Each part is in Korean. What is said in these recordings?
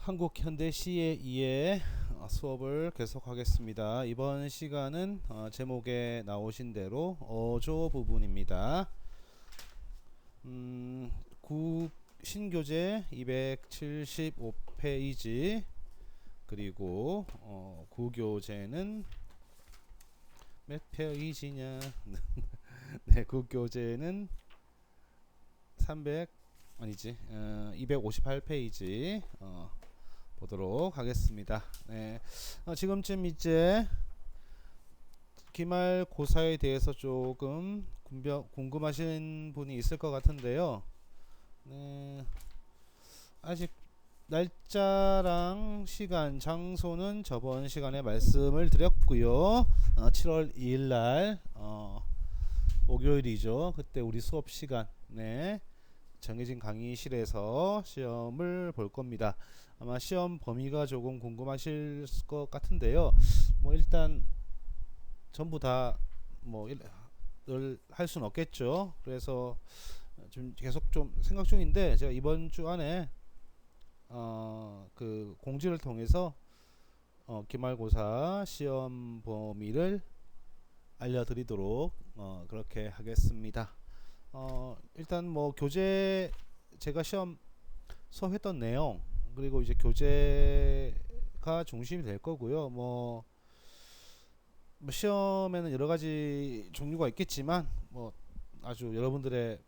한국 현대 시에 의해 수업을 계속하겠습니다. 이번 시간은 제목에 나오신 대로 어조 부분입니다. 신교재 275페이지 그리고 구교재는 몇 페이지냐? 네, 구교재는 300 아니지 258페이지 보도록 하겠습니다. 네, 지금쯤 이제 기말고사에 대해서 조금 궁금하신 분이 있을 것 같은데요. 네, 아직 날짜랑 시간, 장소는 저번 시간에 말씀을 드렸고요. 7월 2일날 목요일이죠. 그때 우리 수업 시간 정해진 강의실에서 시험을 볼 겁니다. 아마 시험 범위가 조금 궁금하실 것 같은데요. 뭐 일단 전부 다 뭐 할 수는 없겠죠. 그래서 좀 계속 좀 생각 중인데 제가 이번 주 안에 그 공지를 통해서 기말고사 시험 범위를 알려드리도록 그렇게 하겠습니다. 일단 뭐 교재 제가 시험 수업했던 내용 그리고 이제 교재가 중심이 될 거고요. 뭐 시험에는 여러 가지 종류가 있겠지만 뭐 아주 여러분들의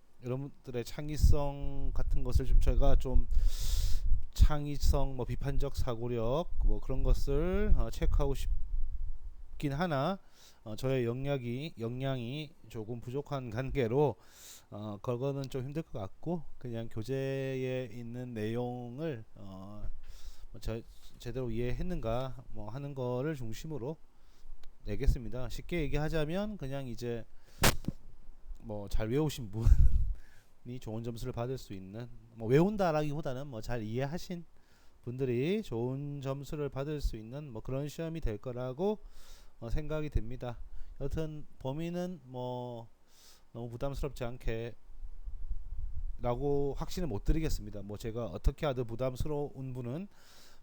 창의성 같은 것을 좀 제가 좀 창의성 뭐 비판적 사고력 뭐 그런 것을 체크하고 싶긴 하나 저의 역량이 조금 부족한 관계로 그거는 좀 힘들 것 같고 그냥 교재에 있는 내용을 제대로 이해했는가 뭐 하는 거를 중심으로 내겠습니다. 쉽게 얘기하자면 그냥 이제 뭐 잘 외우신 분이 좋은 점수를 받을 수 있는 뭐 외운다라기보다는 뭐 잘 이해하신 분들이 좋은 점수를 받을 수 있는 뭐 그런 시험이 될 거라고 생각이 듭니다. 여튼 범위는 뭐 너무 부담스럽지 않게 라고 확신을 못 드리겠습니다. 뭐 제가 어떻게 하든 부담스러운 분은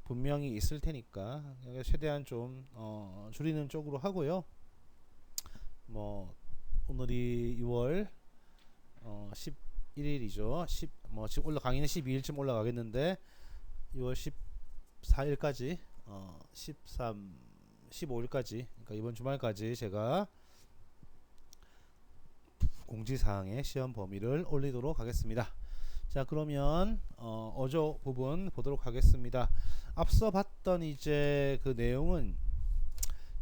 분명히 있을 테니까 최대한 좀 줄이는 쪽으로 하고요. 뭐 오늘이 6월 11일이죠. 뭐 지금 강의는 12일쯤 올라가겠는데 6월 14일까지 15일까지 그러니까 이번 주말까지 제가 공지사항의 시험 범위를 올리도록 하겠습니다. 자, 그러면 어조 부분 보도록 하겠습니다. 앞서 봤던 이제 그 내용은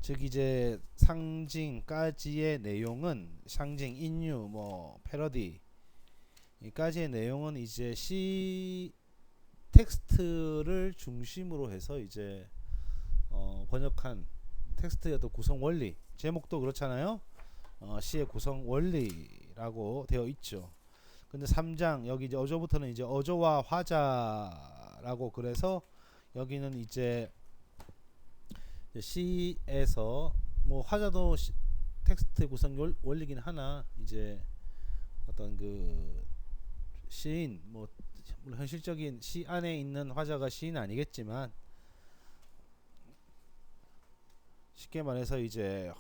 즉 이제 상징까지의 내용은 상징, 인유, 뭐 패러디 이까지의 내용은 이제 시 텍스트를 중심으로 해서 이제 번역한 텍스트의 어떤 구성 원리, 제목도 그렇잖아요. 시의 구성 원리라고 되어 있죠. 근데 3장 여기 이제 어조부터는 이제 어조와 화자라고 그래서 여기는 이제 시에서 뭐 화자도 텍스트 구성 원리긴 하나 이제 어떤 그 시인 뭐 물론 현실적인 시 안에 있는 화자가 시인은 아니겠지만 쉽게 말해서 이제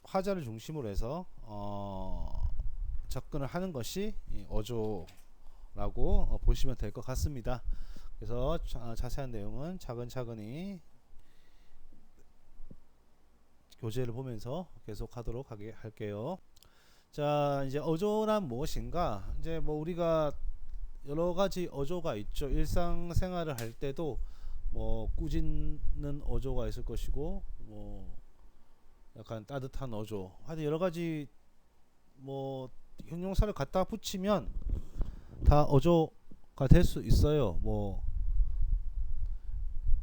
화자를 중심으로 해서 접근을 하는 것이 어조라고 보시면 될 것 같습니다. 그래서 자세한 내용은 차근차근히 교재를 보면서 계속하도록 할게요. 자, 이제 어조란 무엇인가? 이제 뭐 우리가 여러 가지 어조가 있죠. 일상생활을 할 때도 뭐 꾸짖는 어조가 있을 것이고 뭐 약간 따뜻한 어조 하여튼 여러 가지 뭐 형용사를 갖다 붙이면 다 어조가 될 수 있어요. 뭐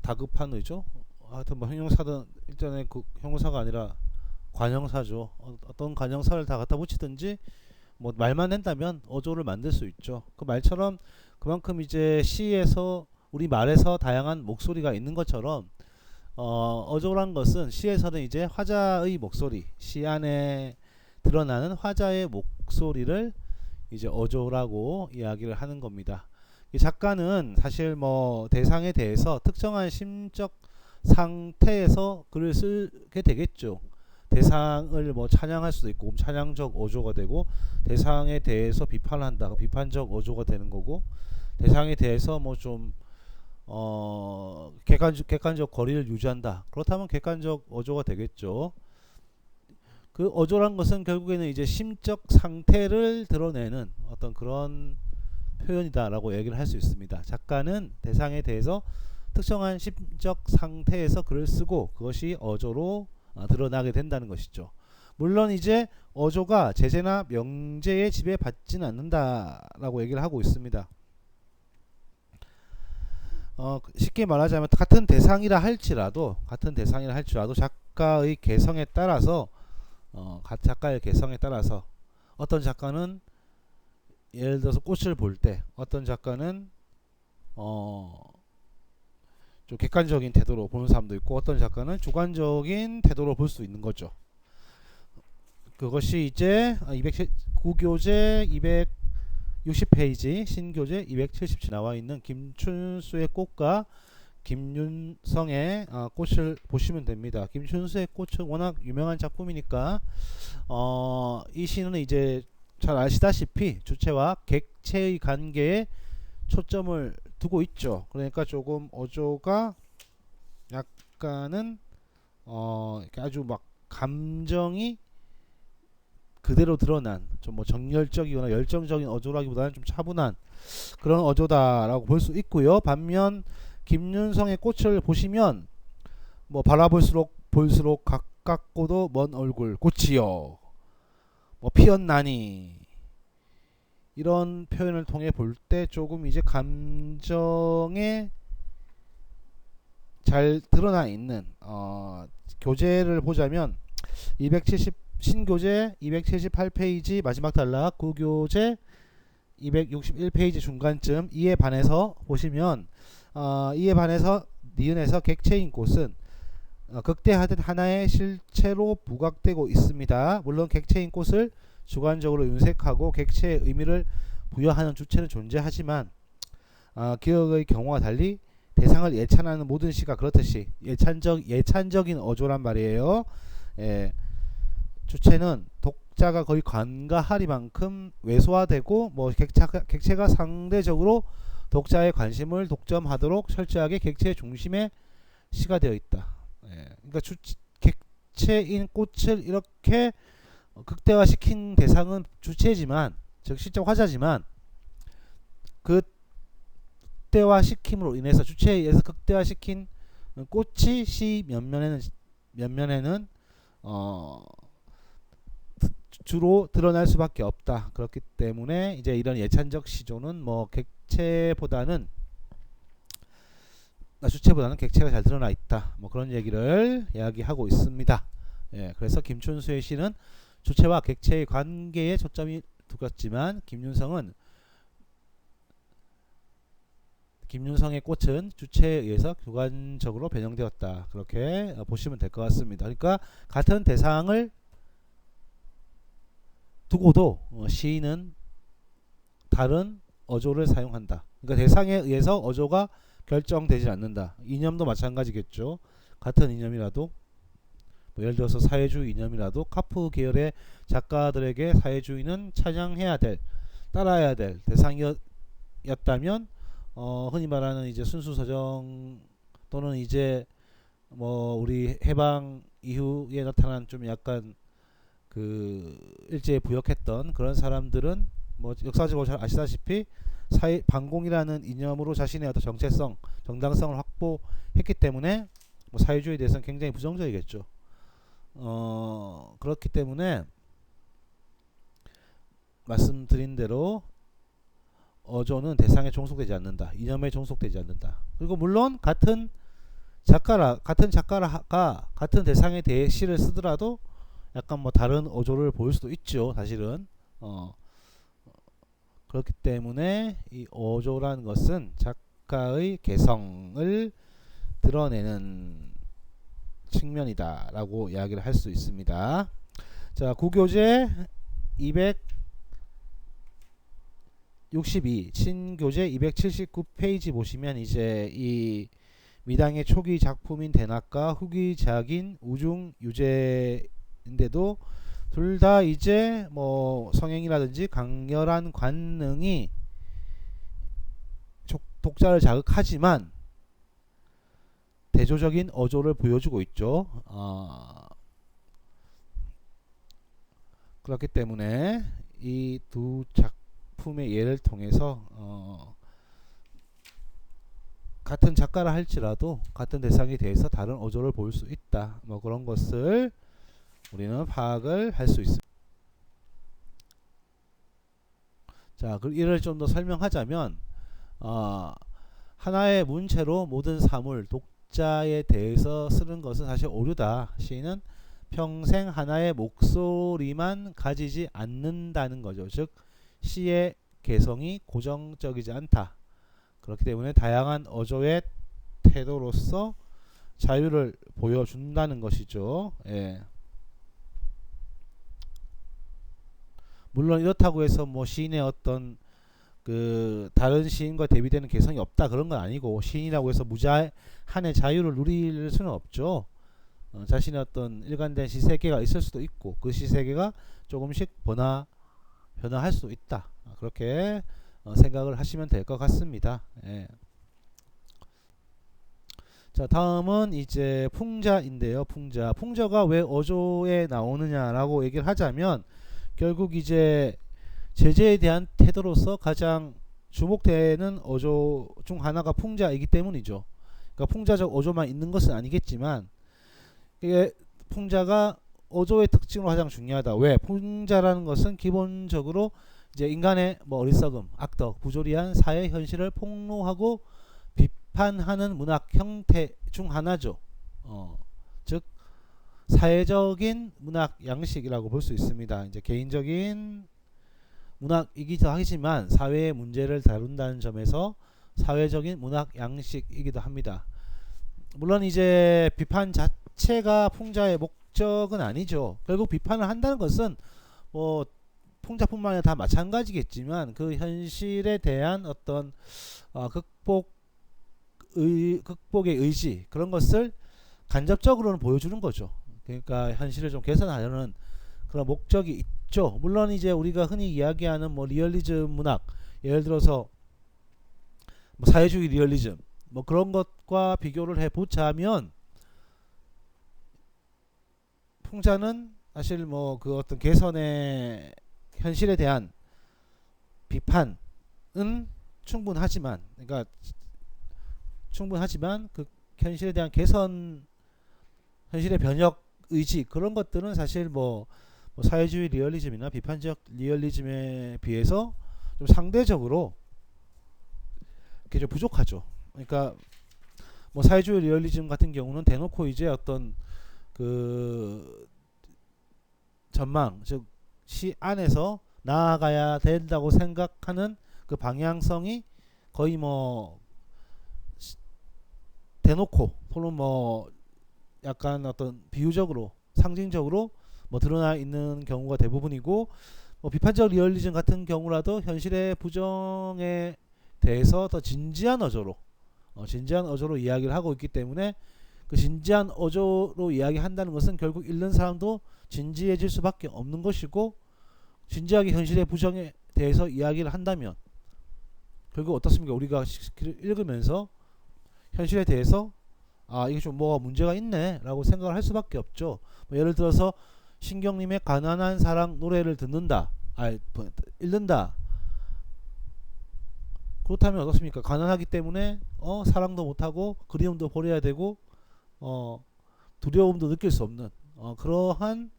다급한 의죠. 하여튼 뭐 형용사든 일단은 그 형용사가 아니라 관형사죠. 어떤 관형사를 다 갖다 붙이든지 뭐 말만 낸다면 어조를 만들 수 있죠. 그 말처럼 그만큼 이제 시에서 우리 말에서 다양한 목소리가 있는 것처럼 어조란 것은 시에서는 이제 화자의 목소리, 시 안에 드러나는 화자의 목소리를 이제 어조라고 이야기를 하는 겁니다. 이 작가는 사실 뭐 대상에 대해서 특정한 심적 상태에서 글을 쓰게 되겠죠. 대상을 뭐 찬양할 수도 있고 찬양적 어조가 되고, 대상에 대해서 비판한다 비판적 어조가 되는 거고, 대상에 대해서 뭐 좀 객관적 거리를 유지한다, 그렇다면 객관적 어조가 되겠죠. 그 어조란 것은 결국에는 이제 심적 상태를 드러내는 어떤 그런 표현이다라고 얘기를 할 수 있습니다. 작가는 대상에 대해서 특정한 심적 상태에서 글을 쓰고 그것이 어조로 드러나게 된다는 것이죠. 물론 이제 어조가 제재나 명제의 지배받지는 않는다라고 얘기를 하고 있습니다. 쉽게 말하자면 같은 대상이라 할지라도 작가의 개성에 따라서 작가의 개성에 따라서 어떤 작가는 예를 들어서 꽃을 볼 때 어떤 작가는 좀 객관적인 태도로 보는 사람도 있고, 어떤 작가는 주관적인 태도로 볼 수 있는 거죠. 그것이 이제 구교재 260페이지 신교재 270지 나와 있는 김춘수의 꽃과 김윤성의 꽃을 보시면 됩니다. 김춘수의 꽃은 워낙 유명한 작품이니까 이 시는 이제 잘 아시다시피 주체와 객체의 관계에 초점을 두고 있죠. 그러니까 조금 어조가 약간은 아주 막 감정이 그대로 드러난 좀 뭐 정열적이거나 열정적인 어조라기보다는 좀 차분한 그런 어조다라고 볼 수 있고요. 반면 김윤성의 꽃을 보시면 뭐 바라볼수록 볼수록 가깝고도 먼 얼굴 꽃이요, 뭐 피었나니, 이런 표현을 통해 볼 때 조금 이제 감정에 잘 드러나 있는 교재를 보자면 신교재 278페이지 마지막 단락, 구교재 261페이지 중간쯤 이에 반해서 보시면 이에 반해서 니은에서 객체인 꽃은 극대화된 하나의 실체로 부각되고 있습니다. 물론 객체인 꽃을 주관적으로 윤색하고 객체의 의미를 부여하는 주체는 존재하지만 기억의 경우와 달리 대상을 예찬하는 모든 시가 그렇듯이 예찬적인 어조란 말이에요. 주체는 독자가 거의 관가하리만큼 왜소화되고 뭐 객체가 상대적으로 독자의 관심을 독점하도록 철저하게 객체의 중심에 시가 되어 있다. 그러니까 객체인 꽃을 이렇게 극대화시킨 대상은 주체지만, 즉 시적 화자지만, 그 극대화시킴으로 인해서 주체에 의해서 극대화시킨 꽃이 시 면면에는 주로 드러날 수밖에 없다. 그렇기 때문에 이제 이런 예찬적 시조는 뭐 주체보다는 객체가 잘 드러나 있다. 뭐 그런 얘기를 이야기하고 있습니다. 그래서 김춘수의 시는 주체와 객체의 관계에 초점이 두었지만 김윤성의 꽃은 주체에 의해서 주관적으로 변형되었다. 그렇게 보시면 될 것 같습니다. 그러니까 같은 대상을 두고도 시인은 다른 어조를 사용한다. 그러니까 대상에 의해서 어조가 결정되지 않는다. 이념도 마찬가지겠죠. 같은 이념이라도 뭐 예를 들어서 사회주의 이념이라도 카프 계열의 작가들에게 사회주의는 찬양해야 될, 따라야 될 대상이었다면 흔히 말하는 이제 순수서정 또는 이제 뭐 우리 해방 이후에 나타난 좀 약간 그 일제에 부역했던 그런 사람들은 뭐 역사적으로 잘 아시다시피 반공이라는 이념으로 자신의 어떤 정체성, 정당성을 확보했기 때문에 뭐 사회주의에 대해서는 굉장히 부정적이겠죠. 그렇기 때문에 말씀드린 대로 어조는 대상에 종속되지 않는다. 이념에 종속되지 않는다. 그리고 물론 같은 작가가 같은 대상에 대해 시를 쓰더라도 약간 뭐 다른 어조를 보일 수도 있죠. 사실은 그렇기 때문에 이 어조라는 것은 작가의 개성을 드러내는 측면이다 라고 이야기를 할 수 있습니다. 자, 구교재 262 친교재 279페이지 보시면 이제 이 미당의 초기 작품인 대낙과 후기 작인 우중 유재인데도 둘 다 이제 뭐 성행이라든지 강렬한 관능이 독자를 자극하지만 대조적인 어조를 보여주고 있죠. 그렇기 때문에 이 두 작품의 예를 통해서 같은 작가라 할지라도 같은 대상에 대해서 다른 어조를 볼 수 있다. 뭐 그런 것을 우리는 파악을 할 수 있습니다. 자, 이를 좀 더 설명하자면 하나의 문체로 모든 사물, 독자에 대해서 쓰는 것은 사실 오류다. 시인은 평생 하나의 목소리만 가지지 않는다는 거죠. 즉 시의 개성이 고정적이지 않다. 그렇기 때문에 다양한 어조의 태도로서 자유를 보여준다는 것이죠. 예. 물론 이렇다고 해서 뭐 시인의 어떤 그 다른 시인과 대비되는 개성이 없다 그런 건 아니고, 시인이라고 해서 무제한의 자유를 누릴 수는 없죠. 자신의 어떤 일관된 시세계가 있을 수도 있고 그 시세계가 조금씩 변화할 수 있다. 그렇게 생각을 하시면 될 것 같습니다. 예. 자, 다음은 이제 풍자인데요. 풍자가 왜 어조에 나오느냐라고 얘기를 하자면 결국 이제 제재에 대한 태도로서 가장 주목되는 어조 중 하나가 풍자이기 때문이죠. 그러니까 풍자적 어조만 있는 것은 아니겠지만 이게 풍자가 어조의 특징으로 가장 중요하다. 왜? 풍자라는 것은 기본적으로 이제 인간의 뭐 어리석음, 악덕, 부조리한 사회 현실을 폭로하고 비판하는 문학 형태 중 하나죠. 즉 사회적인 문학 양식이라고 볼 수 있습니다. 이제 개인적인 문학이기도 하지만 사회의 문제를 다룬다는 점에서 사회적인 문학 양식이기도 합니다. 물론 이제 비판 자체가 풍자의 목적은 아니죠. 결국 비판을 한다는 것은 뭐 풍자뿐만 아니라 다 마찬가지겠지만 그 현실에 대한 어떤 극복의 의지, 그런 것을 간접적으로는 보여주는 거죠. 그러니까 현실을 좀 개선하려는 그런 목적이 있죠. 물론 이제 우리가 흔히 이야기하는 뭐 리얼리즘 문학, 예를 들어서 뭐 사회주의 리얼리즘 뭐 그런 것과 비교를 해보자면 풍자는 사실 뭐 그 어떤 개선의 현실에 대한 비판은 충분하지만 그 현실에 대한 개선, 현실의 변혁 의지, 그런 것들은 사실 뭐 사회주의 리얼리즘이나 비판적 리얼리즘에 비해서 좀 상대적으로 이렇게 좀 부족하죠. 그러니까 뭐 사회주의 리얼리즘 같은 경우는 대놓고 이제 어떤 그 전망, 즉 시 안에서 나아가야 된다고 생각하는 그 방향성이 거의 뭐 대놓고 또는 뭐 약간 어떤 비유적으로 상징적으로 뭐 드러나 있는 경우가 대부분이고, 뭐 비판적 리얼리즘 같은 경우라도 현실의 부정에 대해서 더 진지한 어조로 이야기를 하고 있기 때문에 그 진지한 어조로 이야기한다는 것은 결국 읽는 사람도 진지해질 수밖에 없는 것이고, 진지하게 현실의 부정에 대해서 이야기를 한다면 결국 어떻습니까? 우리가 읽으면서 현실에 대해서 이게 좀 뭐가 문제가 있네 라고 생각을 할 수밖에 없죠. 뭐 예를 들어서 신경님의 가난한 사랑 노래를 읽는다. 그렇다면 어떻습니까? 가난하기 때문에 사랑도 못하고 그리움도 버려야 되고 두려움도 느낄 수 없는 그러한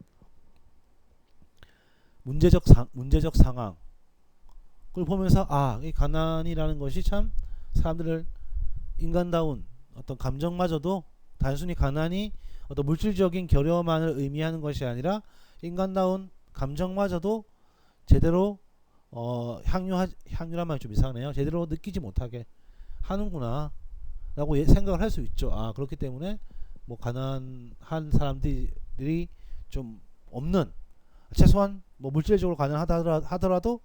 문제적 상황, 그걸 보면서 이 가난이라는 것이 참 사람들을 인간다운 어떤 감정마저도 단순히 가난이 어떤 물질적인 결여만을 의미하는 것이 아니라 인간다운 감정마저도 제대로 향유란 말이 좀 이상하네요. 제대로 느끼지 못하게 하는구나 라고 생각을 할 수 있죠. 그렇기 때문에 뭐 가난한 사람들이 좀 없는, 최소한 뭐 물질적으로 가난하다 하더라도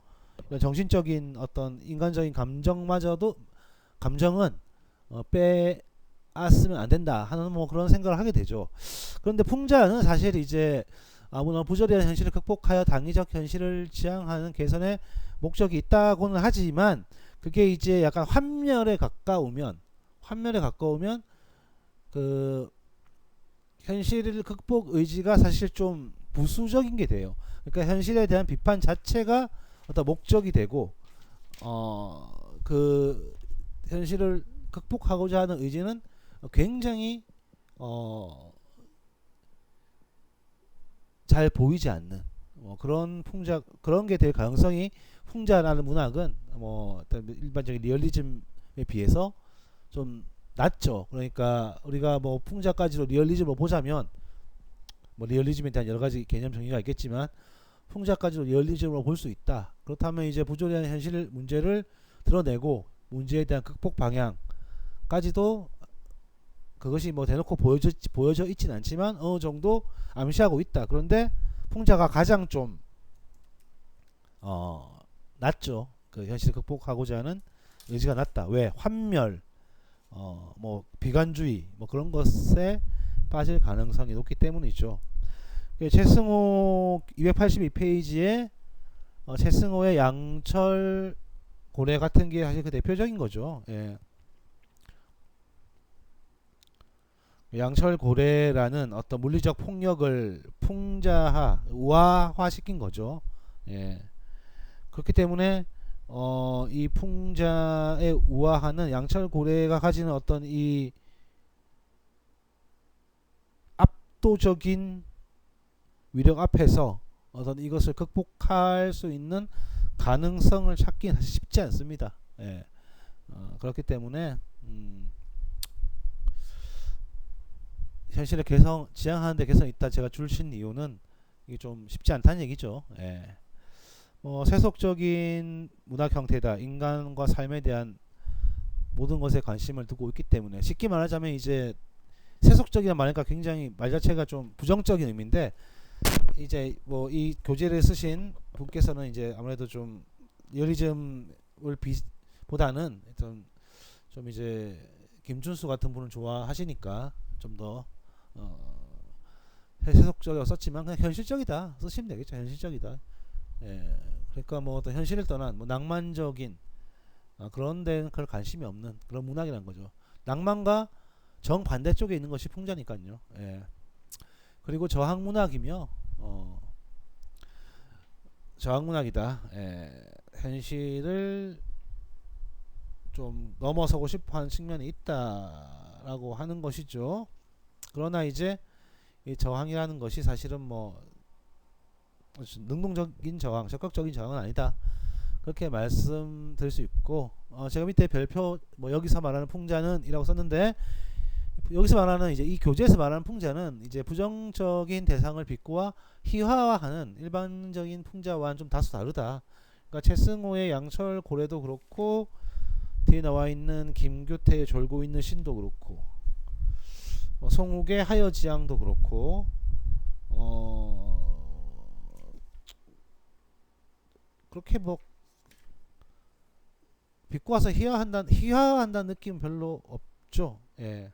이런 정신적인 어떤 인간적인 감정은 빼앗으면 안 된다 하는 뭐 그런 생각을 하게 되죠. 그런데 풍자는 사실 이제 아무나 부조리한 현실을 극복하여 당위적 현실을 지향하는 개선의 목적이 있다고는 하지만 그게 이제 약간 환멸에 가까우면 그 현실 극복 의지가 사실 좀 부수적인 게 돼요. 그러니까 현실에 대한 비판 자체가 어떤 목적이 되고 그 현실을 극복하고자 하는 의지는 굉장히 잘 보이지 않는 그런 게 될 가능성이 풍자라는 문학은 일반적인 리얼리즘에 비해서 좀 낮죠. 그러니까 우리가 뭐 풍자까지로 리얼리즘을 보자면 뭐 리얼리즘에 대한 여러 가지 개념 정의가 있겠지만 풍자까지도 리얼리즘으로 볼 수 있다. 그렇다면 이제 부조리한 현실 문제를 드러내고 문제에 대한 극복 방향까지도 그것이 뭐 대놓고 보여져 있진 않지만 어느 정도 암시하고 있다. 그런데 풍자가 가장 좀 낮죠. 그 현실 극복하고자 하는 의지가 낮다. 왜? 환멸, 뭐 비관주의, 뭐 그런 것에 빠질 가능성이 높기 때문이죠. 최승호 282페이지에 최승호의 양철 고래 같은 게 사실 그 대표적인 거죠. 예. 양철 고래라는 어떤 물리적 폭력을 우화화시킨 거죠. 예. 그렇기 때문에 이 풍자의 우화하는 양철 고래가 가지는 어떤 이 압도적인 위력 앞에서 어떤 이것을 극복할 수 있는 가능성을 찾기는 사실 쉽지 않습니다. 예. 그렇기 때문에 현실의 지향하는데 개성이 있다 제가 줄친 이유는 이게 좀 쉽지 않다는 얘기죠. 예. 세속적인 문학 형태다. 인간과 삶에 대한 모든 것에 관심을 두고 있기 때문에 쉽게 말하자면 이제 세속적이란 말이니까 굉장히 말 자체가 좀 부정적인 의미인데 이제 뭐 이 교재를 쓰신 분께서는 이제 아무래도 좀 리얼리즘을 보다는 좀 이제 김준수 같은 분을 좋아하시니까 좀 더 세속적이라고 썼지만 그냥 현실적이다 쓰시면 되겠죠. 현실적이다. 예. 그러니까 뭐 어떤 현실을 떠난 뭐 낭만적인 그런 데는 별 관심이 없는 그런 문학이란 거죠. 낭만과 정반대 쪽에 있는 것이 풍자니까요. 예. 그리고 저항문학이며 저항문학이다. 예. 현실을 좀 넘어서고 싶어하는 측면이 있다라고 하는 것이죠. 그러나 이제 이 저항이라는 것이 사실은 뭐 능동적인 저항, 적극적인 저항은 아니다. 그렇게 말씀드릴 수 있고 제가 밑에 별표 뭐 여기서 말하는 풍자는 이라고 썼는데 여기서 말하는 이제 이 교재에서 말하는 풍자는 이제 부정적인 대상을 비꼬아 희화화하는 일반적인 풍자와는 좀 다소 다르다. 그러니까 최승호의 양철 고래도 그렇고 뒤에 나와 있는 김규태의 졸고 있는 신도 그렇고 송욱의 하여지양도 그렇고 그렇게 뭐 비꼬아서 희화한다는 느낌은 별로 없죠. 예.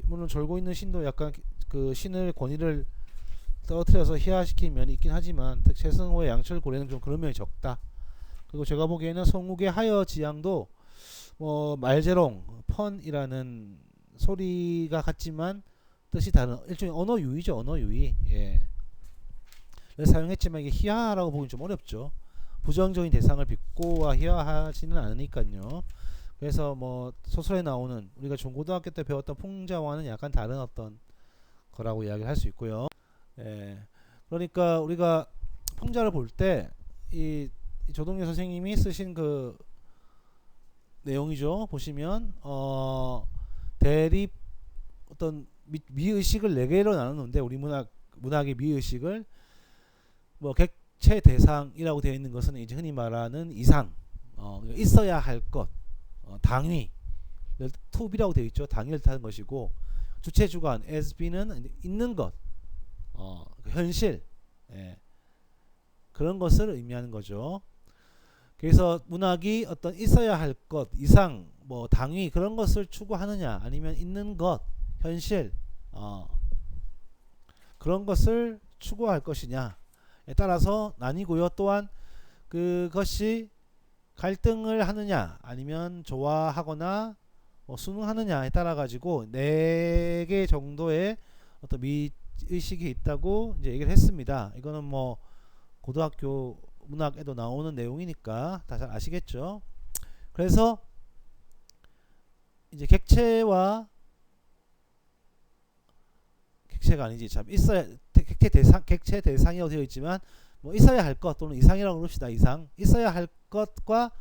물론 졸고 있는 신도 약간 그 신의 권위를 떨어뜨려서 희화시킨 면이 있긴 하지만 최승호의 양철 고래는 좀 그런 면이 적다. 그리고 제가 보기에는 송욱의 하여지양도 뭐 말재롱 펀이라는 소리가 같지만 뜻이 다른 일종의 언어 유희죠. 언어 유희. 예. 사용했지만 이게 희화라고 보기는 좀 어렵죠. 부정적인 대상을 비꼬아 희화하지는 않으니까요. 그래서 뭐 소설에 나오는 우리가 중고등학교 때 배웠던 풍자와는 약간 다른 어떤 거라고 이야기를 할 수 있고요. 예. 그러니까 우리가 풍자를 볼 때 이 조동현 선생님이 쓰신 그 내용이죠. 보시면 대립 어떤 미의식을 네 개로 나누는데 우리 문학의 미의식을 뭐 객체 대상이라고 되어 있는 것은 이제 흔히 말하는 이상, 있어야 할 것, 당위, to be라고 되어 있죠. 당위를 뜻하는 것이고 주체 주관, as be는 있는 것, 현실, 예. 그런 것을 의미하는 거죠. 그래서 문학이 어떤 있어야 할 것 이상 뭐 당위 그런 것을 추구하느냐 아니면 있는 것 현실 그런 것을 추구할 것이냐에 따라서 나뉘고요. 또한 그것이 갈등을 하느냐 아니면 좋아하거나 뭐 순응하느냐에 따라 가지고 4개 정도의 어떤 미의식이 있다고 이제 얘기를 했습니다. 이거는 뭐 고등학교 문학에도 나오는 내용이니까 다 잘 아시겠죠. 그래서 이제 객체가 아니지 참 있어야 객체 대상이라고 되어 있지만 뭐 있어야 할 것 또는 이상이라고 그럽시다. 이상 있어야 할 것과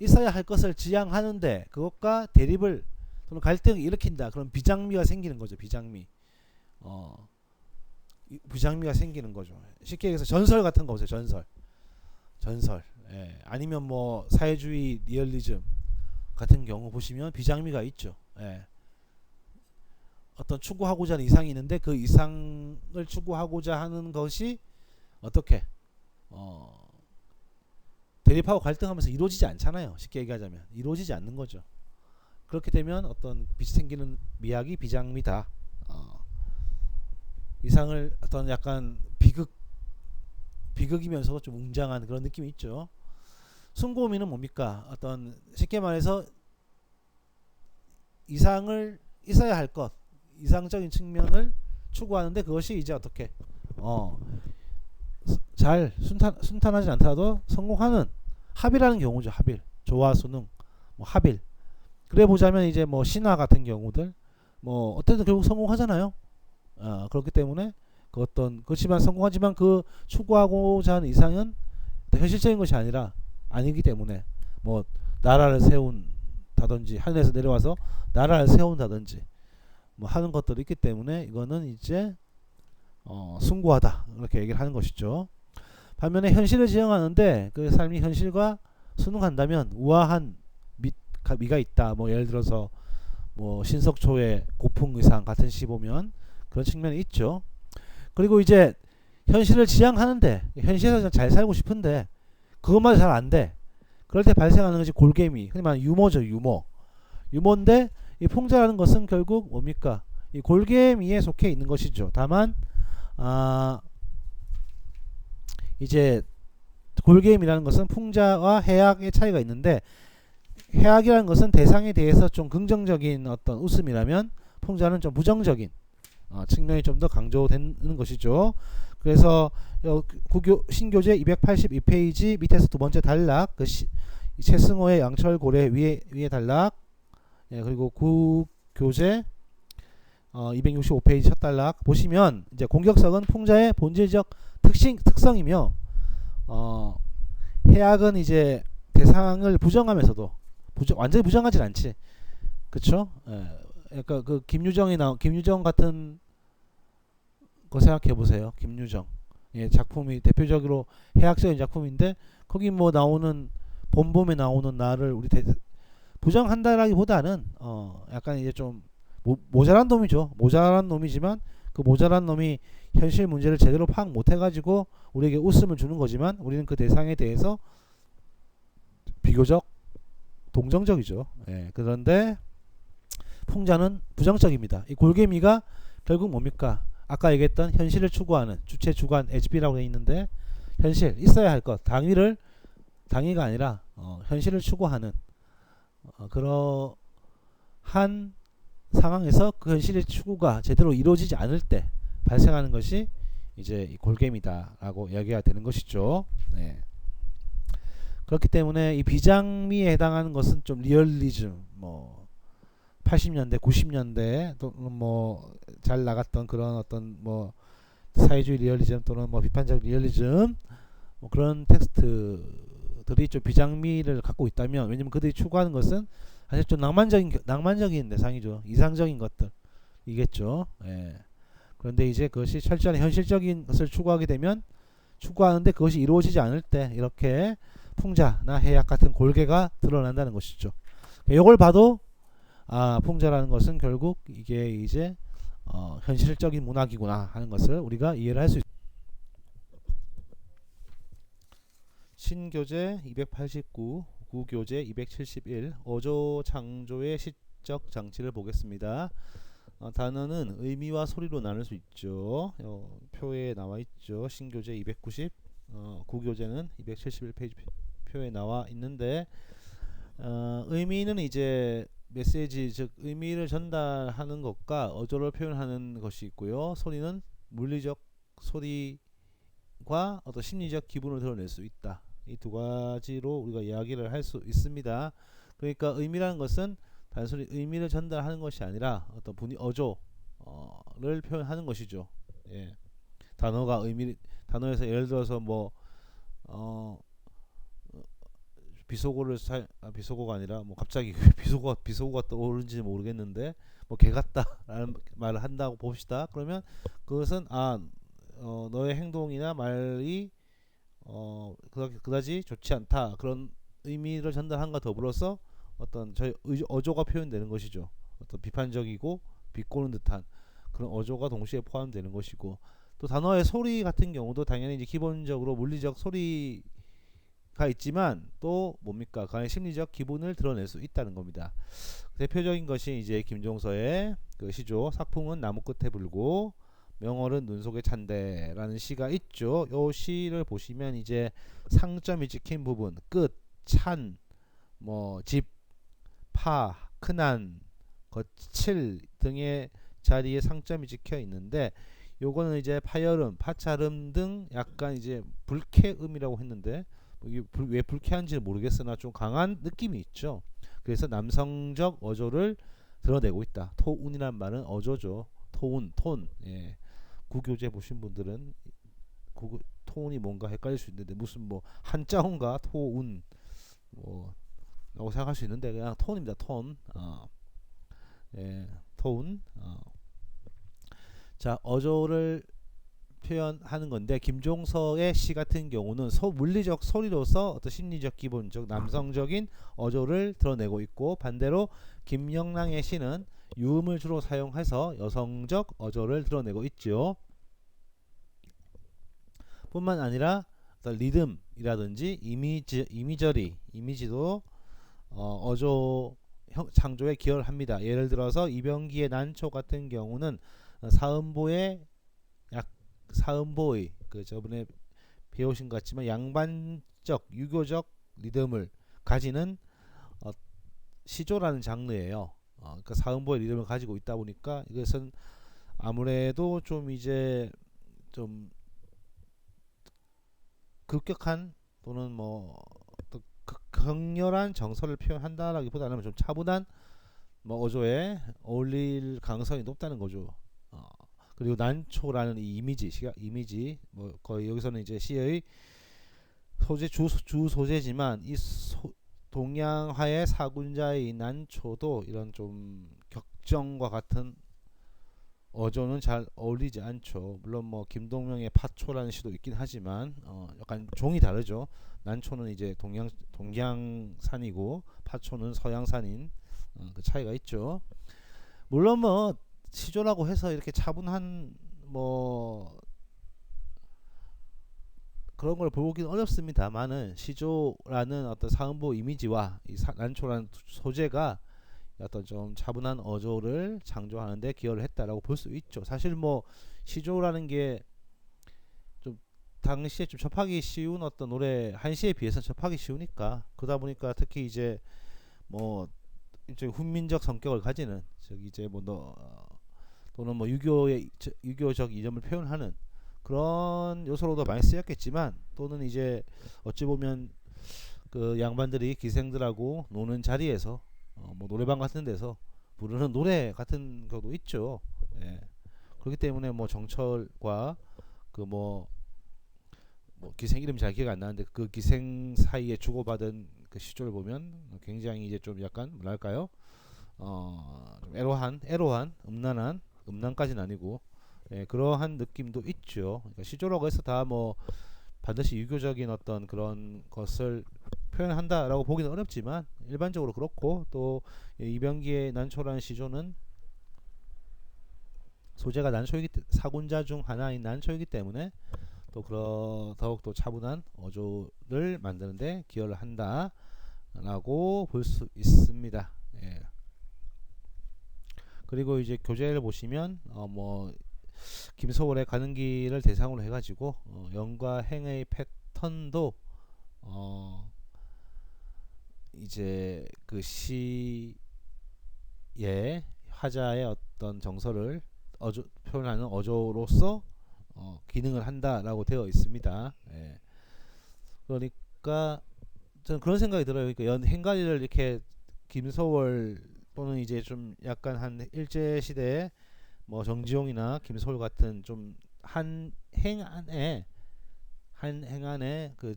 있어야 할 것을 지향하는데 그것과 대립을 또는 갈등을 일으킨다. 그럼 비장미가 생기는 거죠. 비장미가 생기는 거죠. 쉽게 얘기해서 전설 같은 거 보세요. 전설. 예. 아니면 뭐 사회주의 리얼리즘 같은 경우 보시면 비장미가 있죠. 예. 어떤 추구하고자 하는 이상이 있는데 그 이상을 추구하고자 하는 것이 어떻게 대립하고 갈등하면서 이루어지지 않잖아요. 쉽게 얘기하자면 이루어지지 않는 거죠. 그렇게 되면 어떤 빛이 생기는 미학이 비장미다. 이상을 어떤 약간 비극이면서 좀 웅장한 그런 느낌이 있죠. 숭고미는 뭡니까? 어떤 쉽게 말해서 이상을 있어야 할 것, 이상적인 측면을 추구하는데 그것이 이제 어떻게 잘 순탄하지 않더라도 성공하는 합의라는 경우죠. 합일, 조화, 순응, 뭐 합일. 그래 보자면 이제 뭐 신화 같은 경우들 뭐 어쨌든 결국 성공하잖아요. 그렇기 때문에 그 어떤 그렇지만 성공하지만 그 추구하고자 하는 이상은 현실적인 것이 아니기 때문에 뭐 나라를 세운다든지 하늘에서 내려와서 나라를 세운다든지 뭐 하는 것들이 있기 때문에 이거는 이제 숭고하다 이렇게 얘기를 하는 것이죠. 반면에 현실을 지향하는데 그 삶이 현실과 순응한다면 우아한 미가 있다. 뭐 예를 들어서 뭐 신석초의 고풍의상 같은 시 보면 그런 측면이 있죠. 그리고 이제 현실을 지향하는데 현실에서 잘 살고 싶은데 그것마저 잘 안 돼. 그럴 때 발생하는 것이 골개미, 흔히 말하는 유머죠. 유머인데 이 풍자라는 것은 결국 뭡니까? 이 골개미에 속해 있는 것이죠. 다만 이제 골개미라는 것은 풍자와 해악의 차이가 있는데 해악이라는 것은 대상에 대해서 좀 긍정적인 어떤 웃음이라면 풍자는 좀 부정적인 측면이 좀 더 강조되는 것이죠. 그래서 신교재 282페이지 밑에서 두 번째 단락 최승호의 양철고래 위에 단락 그리고 구교재 265페이지 첫 단락 보시면 이제 공격성은 풍자의 본질적 특성이며 해악은 이제 대상을 부정하면서도 완전히 부정하진 않지. 그쵸? 그러니까 그 김유정 같은 거 생각해 보세요. 김유정 작품이 대표적으로 해학적인 작품인데 거기 뭐 나오는 본봄에 나오는 나를 우리 부정한다라기보다는 약간 이제 좀 모자란 놈이죠. 모자란 놈이지만 그 모자란 놈이 현실 문제를 제대로 파악 못해가지고 우리에게 웃음을 주는 거지만 우리는 그 대상에 대해서 비교적 동정적이죠. 그런데 풍자는 부정적입니다. 이 골개미가 결국 뭡니까? 아까 얘기했던 현실을 추구하는 주체 주관 HB라고 되어 있는데 현실 있어야 할 것 당위가 아니라 현실을 추구하는 그러한 상황에서 그 현실의 추구가 제대로 이루어지지 않을 때 발생하는 것이 이제 이 골개미다라고 이야기가 되는 것이죠. 그렇기 때문에 이 비장미에 해당하는 것은 좀 리얼리즘 뭐 80년대 90년대 또는 뭐 잘 나갔던 그런 어떤 뭐 사회주의 리얼리즘 또는 뭐 비판적 리얼리즘 뭐 그런 텍스트들이 좀 비장미를 갖고 있다면 왜냐면 그들이 추구하는 것은 사실 좀 낭만적인 대상이죠. 이상적인 것들이겠죠. 그런데 이제 그것이 철저한 현실적인 것을 추구하는데 그것이 이루어지지 않을 때 이렇게 풍자나 해악 같은 골개가 드러난다는 것이죠. 이걸 봐도 풍자라는 것은 결국 이게 이제 현실적인 문학이구나 하는 것을 우리가 이해를 할 수 있습니다. 신교재 289, 구교재 271, 어조 창조의 시적 장치를 보겠습니다. 단어는 의미와 소리로 나눌 수 있죠. 표에 나와 있죠. 신교재 290, 구교재는 271페이지 표에 나와 있는데, 의미는 이제 메시지, 즉 의미를 전달하는 것과 어조를 표현하는 것이 있고요. 소리는 물리적 소리과 어떤 심리적 기분을 드러낼 수 있다. 이 두 가지로 우리가 이야기를 할 수 있습니다. 그러니까 의미라는 것은 단순히 의미를 전달하는 것이 아니라 어떤 어조를 표현하는 것이죠. 예. 단어에서 예를 들어서 뭐 비속어가 아니라 뭐 갑자기 비속어가 떠오르는지 모르겠는데 뭐 개 같다라는 말을 한다고 봅시다. 그러면 그것은 너의 행동이나 말이 그다지 좋지 않다, 그런 의미를 전달한과 더불어서 어떤 저희 어조가 표현되는 것이죠. 어떤 비판적이고 비꼬는 듯한 그런 어조가 동시에 포함되는 것이고, 또 단어의 소리 같은 경우도 당연히 이제 기본적으로 물리적 소리가 있지만 또 뭡니까? 간의 심리적 기분을 드러낼 수 있다는 겁니다. 대표적인 것이 이제 김종서의 그 시조 삭풍은 나무 끝에 불고 명월은 눈 속에 찬대라는 시가 있죠. 요 시를 보시면 이제 상점이 찍힌 부분, 끝, 찬, 뭐 집, 파, 큰한, 거칠 등의 자리에 상점이 찍혀 있는데, 요거는 이제 파열음, 파찰음 등 약간 이제 불쾌음이라고 했는데 이게 왜 불쾌한지 모르겠으나 좀 강한 느낌이 있죠. 그래서 남성적 어조를 드러내고 있다. 토운이란 말은 어조죠. 토운, 톤. 예. 구교재 보신 분들은 토운이 뭔가 헷갈릴 수 있는데 무슨 뭐 한자어인가 토운 뭐 라고 생각할 수 있는데 그냥 톤입니다. 톤. 예, 톤. 자, 어조를 표현하는 건데, 김종서의 시 같은 경우는 물리적 소리로서 어떤 심리적 기본적 남성적인 어조를 드러내고 있고, 반대로 김영랑의 시는 유음을 주로 사용해서 여성적 어조를 드러내고 있죠. 뿐만 아니라 어떤 리듬이라든지 이미지도 어조 창조에 기여를 합니다. 예를 들어서 이병기의 난초 같은 경우는 사음보의 그 저번에 배우신 것 같지만 양반적 유교적 리듬을 가지는 시조라는 장르예요. 그러니까 사음보의 리듬을 가지고 있다 보니까 이것은 아무래도 좀 이제 좀 급격한 또는 뭐 격렬한 정서를 표현한다라기보다는 좀 차분한 뭐 어조에 어울릴 가능성이 높다는 거죠. 그리고 난초라는 이 이미지 뭐 거의 여기서는 이제 시의 주 소재지만 이 동양화의 사군자의 이 난초도 이런 좀 격정과 같은 어조는 잘 어울리지 않죠. 물론 뭐 김동명의 파초라는 시도 있긴 하지만 약간 종이 다르죠. 난초는 이제 동양산이고 파초는 서양산인 그 차이가 있죠. 물론 뭐 시조라고 해서 이렇게 차분한 뭐 그런 걸 보기는 어렵습니다만은 시조라는 어떤 사음보 이미지와 이 난초라는 소재가 어떤 좀 차분한 어조를 창조하는데 기여를 했다라고 볼 수 있죠. 사실 뭐 시조라는 게 좀 당시에 좀 접하기 쉬운 어떤 노래 한시에 비해서 접하기 쉬우니까, 그러다 보니까 특히 이제 뭐 일종의 훈민적 성격을 가지는 저기 이제 뭐 또는 뭐 유교적 이점을 표현하는 그런 요소로도 많이 쓰였겠지만, 또는 이제 어찌 보면 그 양반들이 기생들하고 노는 자리에서 뭐 노래방 같은 데서 부르는 노래 같은 것도 있죠. 예. 그렇기 때문에 뭐 정철과 그 뭐 기생 이름 잘 기억 안 나는데 그 기생 사이에 주고받은 그 시조를 보면 굉장히 이제 좀 약간 뭐랄까요? 좀 애로한 음란까지는 아니고, 예, 그러한 느낌도 있죠. 그러니까 시조라고 해서 다 뭐 반드시 유교적인 어떤 그런 것을 표현한다라고 보기는 어렵지만 일반적으로 그렇고, 또 이병기의 난초라는 시조는 소재가 사군자 중 하나인 난초이기 때문에 또 더욱더 차분한 어조를 만드는데 기여를 한다라고 볼 수 있습니다. 예. 그리고 이제 교재를 보시면 뭐 김소월의 가는 길을 대상으로 해가지고 영과 행의 패턴도 이제 그 시의 화자의 어떤 정서를 표현하는 어조로서 기능을 한다라고 되어 있습니다. 예. 그러니까 저는 그런 생각이 들어요. 그러니까 행가리를 이렇게 김소월 또는 이제 좀 약간 한 일제 시대에 뭐 정지용이나 김소월 같은 좀 한 행안에 그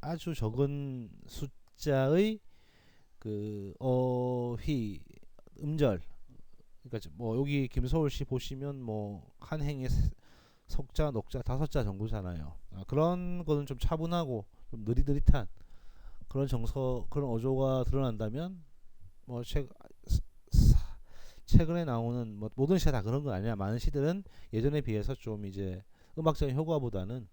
아주 적은 숫자의 그 어휘 음절, 그러니까 뭐 여기 김소월 씨 보시면 뭐 한 행에 석자 녹자 다섯 자 정도잖아요. 그런 거는 좀 차분하고 좀 느릿느릿한 그런 정서 그런 어조가 드러난다면 뭐 최근에 나오는 뭐 모든 시가 다 그런 건 아니야. 많은 시들은 예전에 비해서 좀 이제 음악적인 효과보다는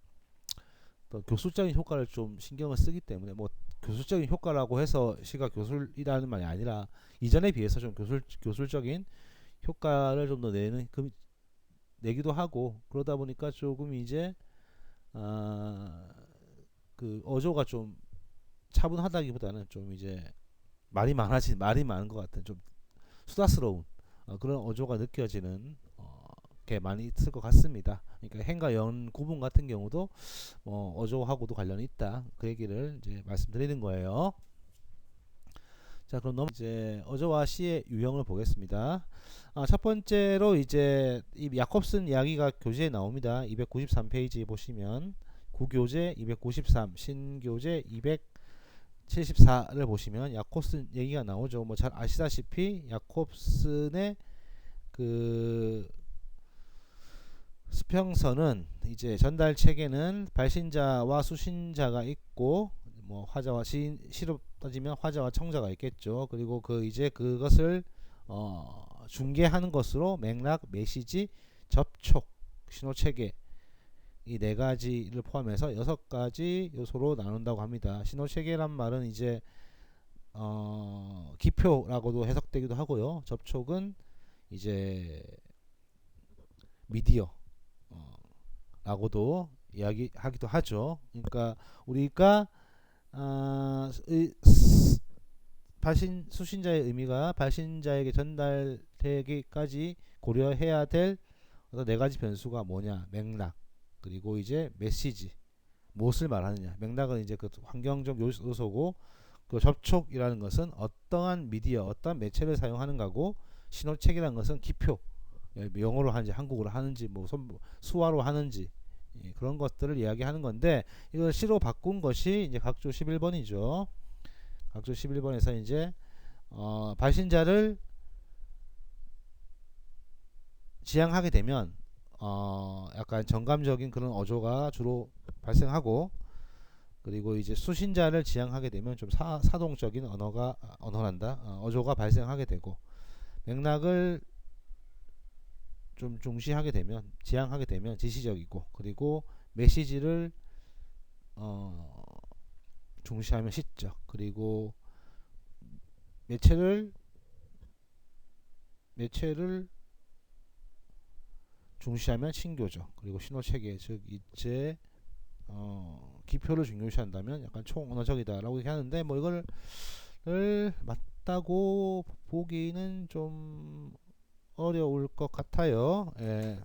또 교술적인 효과를 좀 신경을 쓰기 때문에 뭐 교술적인 효과라고 해서 시가 교술이라는 말이 아니라 이전에 비해서 좀 교술적인 효과를 좀 더 내기도 하고 그러다 보니까 조금 이제 그 어조가 좀 차분하다기보다는 좀 이제 말이 많은 것 같은 좀 수다스러운 그런 어조가 느껴지는 게 많이 있을 것 같습니다. 그러니까 행과 연 구분 같은 경우도 어조하고도 관련이 있다. 그 얘기를 이제 말씀드리는 거예요. 자, 그럼 이제 어조와 시의 유형을 보겠습니다. 첫 번째로 이제 이 야콥슨 이야기가 교재에 나옵니다. 293페이지 보시면 구교재 293, 신교재 274를 보시면 야콥슨 얘기가 나오죠. 뭐 잘 아시다시피 야콥슨의 그 수평선은 이제 전달 체계는 발신자와 수신자가 있고 뭐 화자와 시로 따지면 화자와 청자가 있겠죠. 그리고 그 이제 그것을 중계하는 것으로 맥락, 메시지, 접촉, 신호 체계 이 네 가지를 포함해서 여섯 가지 요소로 나눈다고 합니다. 신호 체계란 말은 이제 기표라고도 해석되기도 하고요. 접촉은 이제 미디어 라고도 이야기하기도 하죠. 그러니까 우리가 수신자의 의미가 발신자에게 전달되기까지 고려해야 될 어떤 네 가지 변수가 뭐냐, 맥락, 그리고 이제 메시지, 무엇을 말하느냐. 맥락은 이제 그 환경적 요소고, 그 접촉이라는 것은 어떠한 미디어, 어떠한 매체를 사용하는가고, 신호책이라는 것은 기표, 영어로 하는지 한국어로 하는지 뭐 수화로 하는지 그런 것들을 이야기하는 건데, 이걸 시로 바꾼 것이 이제 각조 11번이죠. 각조 11번에서 이제 발신자를 지향하게 되면 약간 정감적인 그런 어조가 주로 발생하고, 그리고 이제 수신자를 지향하게 되면 좀 사동적인 어조가 발생하게 되고, 맥락을 좀 중시하게 되면 지향하게 되면 지시적이고, 그리고 메시지를 중시하면 시적, 그리고 매체를 중시하면 신교적, 그리고 신호체계 즉 이제 기표를 중요시한다면 약간 총언어적이다라고 얘기하는데, 뭐 이걸 맞다고 보기는 좀 어려울 것 같아요. 예.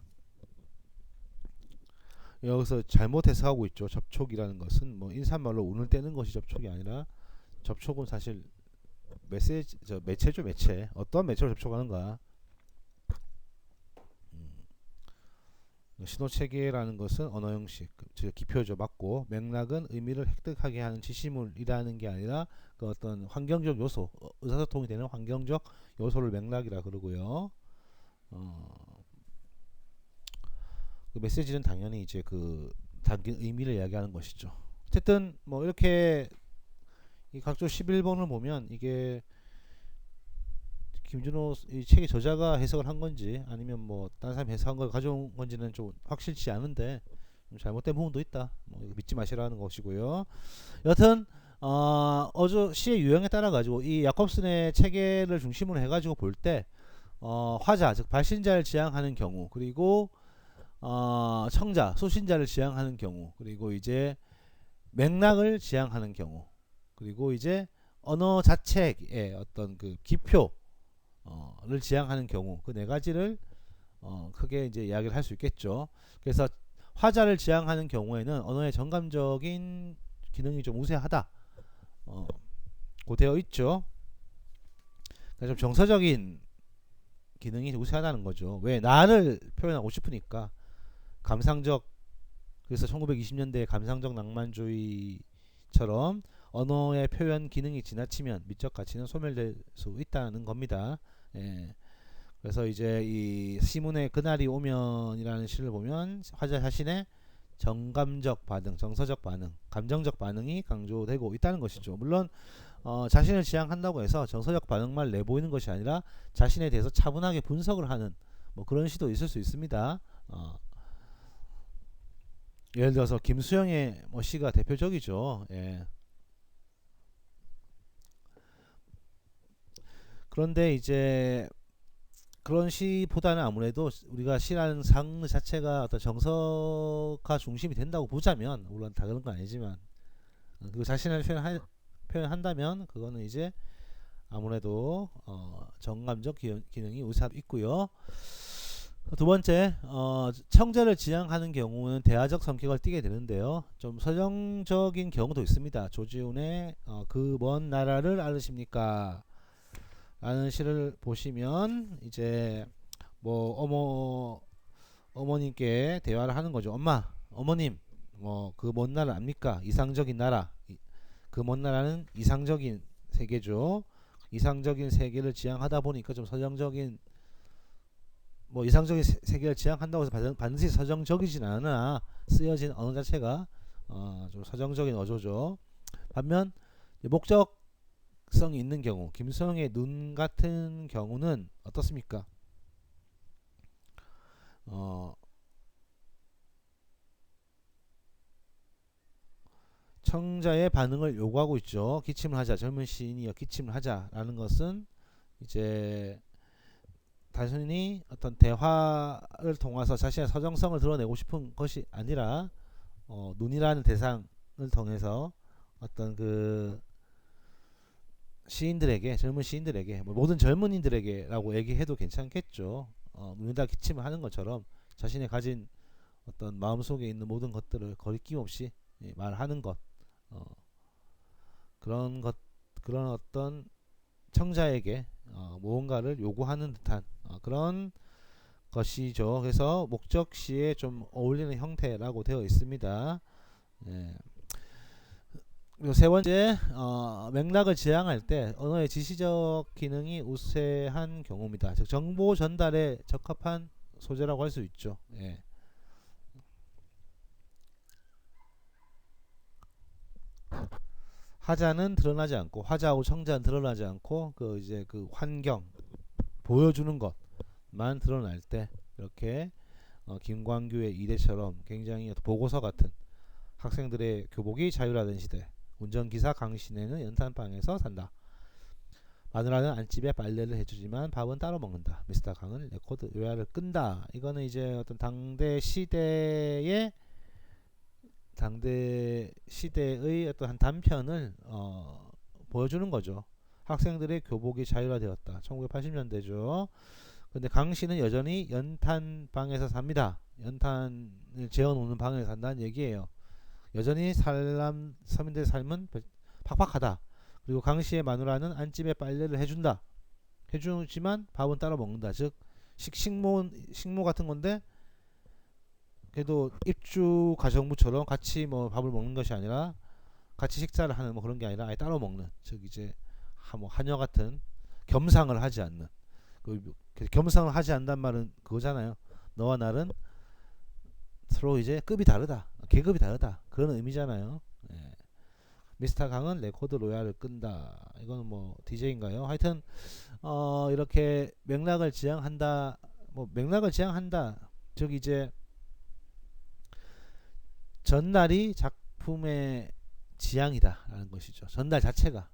여기서 잘못 해석하고 있죠. 접촉이라는 것은 뭐 인사말로 운을 떼는 것이 접촉이 아니라, 접촉은 사실 매체죠. 매체. 어떤 매체로 접촉하는가. 신호 체계라는 것은 언어 형식, 즉 기표죠. 맞고, 맥락은 의미를 획득하게 하는 지시물이라는 게 아니라 그 어떤 환경적 요소, 의사소통이 되는 환경적 요소를 맥락이라 그러고요. 그 메시지는 당연히 이제 그 담긴 의미를 이야기하는 것이죠. 어쨌든 뭐 이렇게 이 각조 11번을 보면 이게 김준호 이 책의 저자가 해석을 한 건지 아니면 뭐 다른 사람이 해석한 걸 가져온 건지는 좀 확실치 않은데, 잘못된 부분도 있다. 뭐 이거 믿지 마시라는 것이고요. 여튼 어조 시의 유형에 따라 가지고 이 야콥슨의 체계를 중심으로 해가지고 볼 때 화자 즉 발신자를 지향하는 경우, 그리고 청자 소신자를 지향하는 경우, 그리고 이제 맥락을 지향하는 경우, 그리고 이제 언어 자체의 어떤 그 기표를 지향하는 경우, 그 네 가지를 크게 이제 이야기를 할 수 있겠죠. 그래서 화자를 지향하는 경우에는 언어의 정감적인 기능이 좀 우세하다. 고 되어 있죠. 그래서 좀 정서적인 기능이 우세하다는 거죠. 왜? 나를 표현하고 싶으니까. 감상적, 그래서 1920년대 감상적 낭만주의처럼 언어의 표현 기능이 지나치면 미적 가치는 소멸될 수 있다는 겁니다. 예. 그래서 이제 이 시문의 그날이 오면이라는 시를 보면 화자 자신의 정감적 반응, 정서적 반응, 감정적 반응이 강조되고 있다는 것이죠. 물론 자신을 지향한다고 해서 정서적 반응만 내보이는 것이 아니라 자신에 대해서 차분하게 분석을 하는 뭐 그런 시도 있을 수 있습니다. 예를 들어서 김수영의 뭐 시가 대표적이죠. 예. 그런데 이제 그런 시보다는 아무래도 우리가 시라는 장르 자체가 어떤 정서가 중심이 된다고 보자면, 물론 다 그런 건 아니지만 그 자신을 표현한다면 그거는 이제 아무래도 정감적 기능이 우선 있고요. 두 번째, 청자를 지향하는 경우는 대화적 성격을 띠게 되는데요. 좀 서정적인 경우도 있습니다. 조지훈의 그 먼 나라를 알으십니까? 라는 시를 보시면 이제 뭐 어머님께 대화를 하는 거죠. 어머님, 뭐 그 먼 나라 압니까? 이상적인 나라. 그 먼 나라는 이상적인 세계죠. 이상적인 세계를 지향하다 보니까 좀 서정적인, 뭐 이상적인 세계를 지향한다고 해서 반드시 서정적이진 않으나 쓰여진 언어 자체가 좀 서정적인 어조죠. 반면 목적성이 있는 경우, 김수영의 눈 같은 경우는 어떻습니까? 청자의 반응을 요구하고 있죠. 기침을 하자, 젊은 시인이여 기침을 하자라는 것은 이제 단순히 어떤 대화를 통해서 자신의 서정성을 드러내고 싶은 것이 아니라 눈이라는 대상을 통해서 어떤 그 시인들에게, 젊은 시인들에게, 뭐 모든 젊은이들에게라고 얘기해도 괜찮겠죠. 눈에다 기침을 하는 것처럼 자신의 가진 어떤 마음속에 있는 모든 것들을 거리낌 없이 말하는 것, 그런 것, 그런 어떤 청자에게 무언가를 요구하는 듯한 그런 것이죠. 그래서 목적시에 좀 어울리는 형태라고 되어 있습니다. 예. 그리고 세 번째, 맥락을 지향할 때 언어의 지시적 기능이 우세한 경우입니다. 즉 정보 전달에 적합한 소재라고 할 수 있죠. 예. 하자는 드러나지 않고, 화자하고 청자는 드러나지 않고 그 이제 그 환경, 보여주는 것만 드러날 때 이렇게 김광규의 이대처럼 굉장히 보고서 같은, 학생들의 교복이 자유라던 시대, 운전기사 강신혜는 연탄방에서 산다, 마누라는 안집에 빨래를 해주지만 밥은 따로 먹는다, 미스터 강은 레코드 요야를 끈다. 이거는 이제 어떤 당대 시대의 어떤 한 단편을 보여주는 거죠. 학생들의 교복이 자율화되었다. 1980년대죠. 근데 강씨는 여전히 연탄방에서 삽니다. 연탄을 재워놓는 방에서 산다는 얘기예요. 여전히 서민들의 삶은 팍팍하다. 그리고 강씨의 마누라는 안집에 빨래를 해준다. 해주지만 밥은 따로 먹는다. 즉 식모 같은 건데, 그래도 입주 가정부처럼 같이 뭐 밥을 먹는 것이 아니라, 같이 식사를 하는 뭐 그런 게 아니라 아예 따로 먹는, 즉 이제 뭐 하녀 같은, 겸상을 하지 않는, 겸상을 하지 않단 말은 그거잖아요. 너와 나는 서로 이제 급이 다르다, 계급이 다르다, 그런 의미잖아요. 예. 미스터 강은 레코드 로얄을 끈다. 이거는 뭐 DJ인가요? 하여튼 이렇게 맥락을 지향한다. 뭐 맥락을 지향한다. 즉 이제 전달이 작품의 지향이다라는 것이죠. 전달 자체가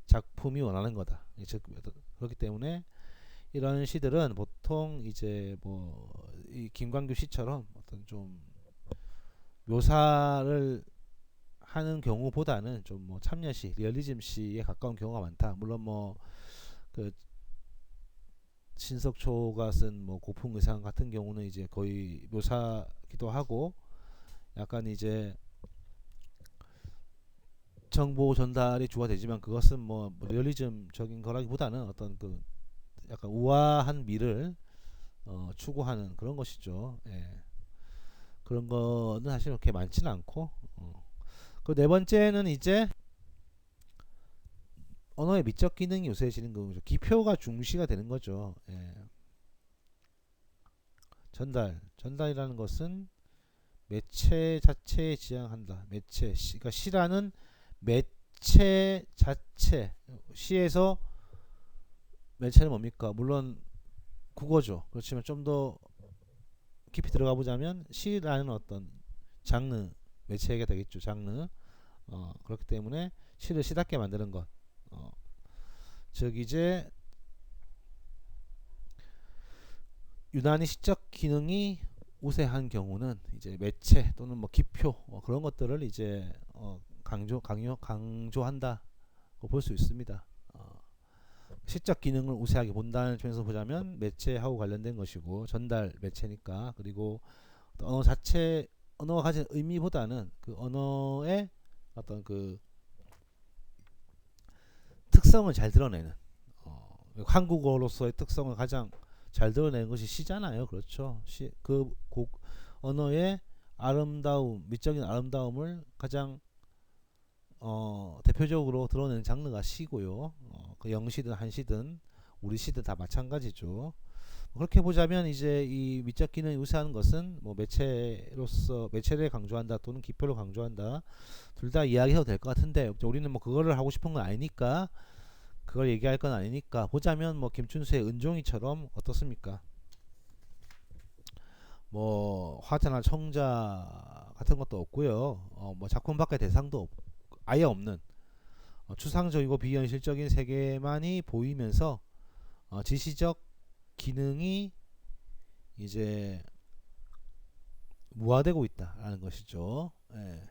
작품이 원하는 거다. 즉 그렇기 때문에 이런 시들은 보통 이제 뭐 이 김광규 시처럼 어떤 좀 묘사를 하는 경우보다는 좀 뭐 참여시, 리얼리즘 시에 가까운 경우가 많다. 물론 뭐 그 신석초가 쓴 뭐 고풍 의상 같은 경우는 이제 거의 묘사기도 하고 약간 이제 정보 전달이 주가 되지만 그것은 뭐 리얼리즘적인 거라기보다는 어떤 그 약간 우아한 미를 추구하는 그런 것이죠. 예. 그런 거는 사실 그렇게 많지는 않고 그 네 번째는 이제 언어의 미적 기능이 우수해지는 거죠. 기표가 중시가 되는 거죠. 예. 전달이라는 것은 매체 자체에 지향한다. 매체, 그러니까 시라는 매체 자체, 시에서 매체는 뭡니까? 물론 국어죠. 그렇지만 좀 더 깊이 들어가 보자면 시라는 어떤 장르, 매체가 되겠죠. 장르. 그렇기 때문에 시를 시답게 만드는 것. 즉 이제 유난히 시적 기능이 우세한 경우는 이제 매체 또는 뭐 기표 그런 것들을 이제 강조한다고 볼 수 있습니다. 시적 기능을 우세하게 본다는 점에서 보자면 매체하고 관련된 것이고 전달 매체니까. 그리고 언어 자체, 언어가 가진 의미보다는 그 언어의 어떤 그 특성을 잘 드러내는 한국어로서의 특성을 가장 잘 드러내는 것이 시잖아요. 그렇죠. 언어의 아름다움, 미적인 아름다움을 가장 대표적으로 드러내는 장르가 시고요. 그 영시든 한시든 우리 시든 다 마찬가지죠. 그렇게 보자면 이제 이 미적 기능이 우세한 것은 뭐 매체로서 매체를 강조한다 또는 기표를 강조한다 둘 다 이야기해도 될 것 같은데 우리는 뭐 그거를 하고 싶은 건 아니니까 그걸 얘기할 건 아니니까 보자면 뭐 김춘수의 은종이처럼 어떻습니까? 뭐 화자나 청자 같은 것도 없고요. 뭐 작품 밖의 대상도 아예 없는 추상적이고 비현실적인 세계만이 보이면서 지시적 기능이 이제 무화되고 있다라는 것이죠. 예.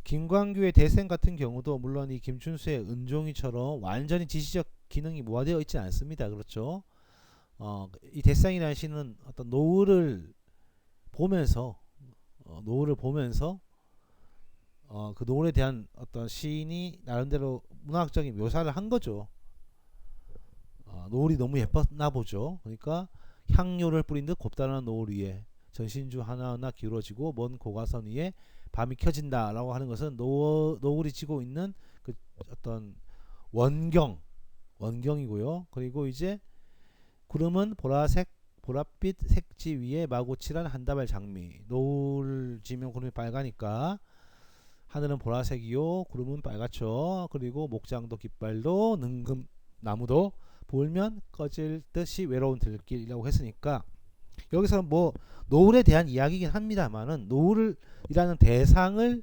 김광규의 대생 같은 경우도 물론 이 김춘수의 은종이처럼 완전히 지시적 기능이 무화되어 있지 않습니다. 그렇죠. 이 대생이라는 시는 어떤 노을을 보면서 그 노을에 대한 어떤 시인이 나름대로 문학적인 묘사를 한 거죠. 노을이 너무 예뻤나 보죠. 그러니까 향료를 뿌린 듯 곱다란 노을 위에 전신주 하나하나 기울어지고 먼 고가선 위에 밤이 켜진다라고 하는 것은 노을이 지고 있는 그 어떤 원경이고요. 그리고 이제 구름은 보랏빛 색지 위에 마구 칠한 한 다발 장미. 노을 지면 구름이 빨가니까 하늘은 보라색이요, 구름은 빨갛죠. 그리고 목장도 깃발도 능금 나무도 보면 꺼질 듯이 외로운 들길이라고 했으니까 여기서는 뭐 노을에 대한 이야기이긴 합니다만은 노을이라는 대상을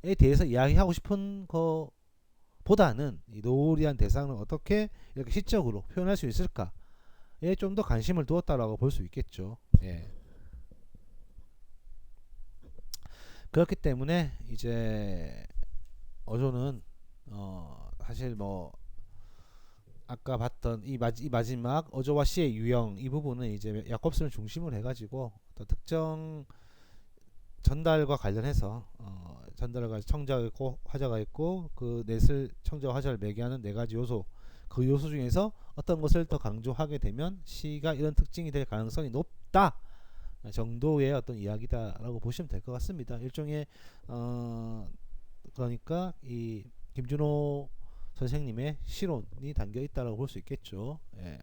에 대해서 이야기하고 싶은 거보다는 이 노을이라는 대상을 어떻게 이렇게 시적으로 표현할 수 있을까에 좀 더 관심을 두었다라고 볼 수 있겠죠. 예. 그렇기 때문에 이제 어조는 사실 뭐 아까 봤던 이 마지막 어조와 시의 유형 이 부분은 이제 야콥슨을 중심으로 해가지고 어떤 특정 전달과 관련해서 전달과 청자가 있고 화자가 있고 그 넷을 청자와 화자를 매개하는 네 가지 요소 그 요소 중에서 어떤 것을 더 강조하게 되면 시가 이런 특징이 될 가능성이 높다 정도의 어떤 이야기다라고 보시면 될 것 같습니다. 일종의 그러니까 이 김준호 선생님의 시론이 담겨 있다라고 볼 수 있겠죠. 예.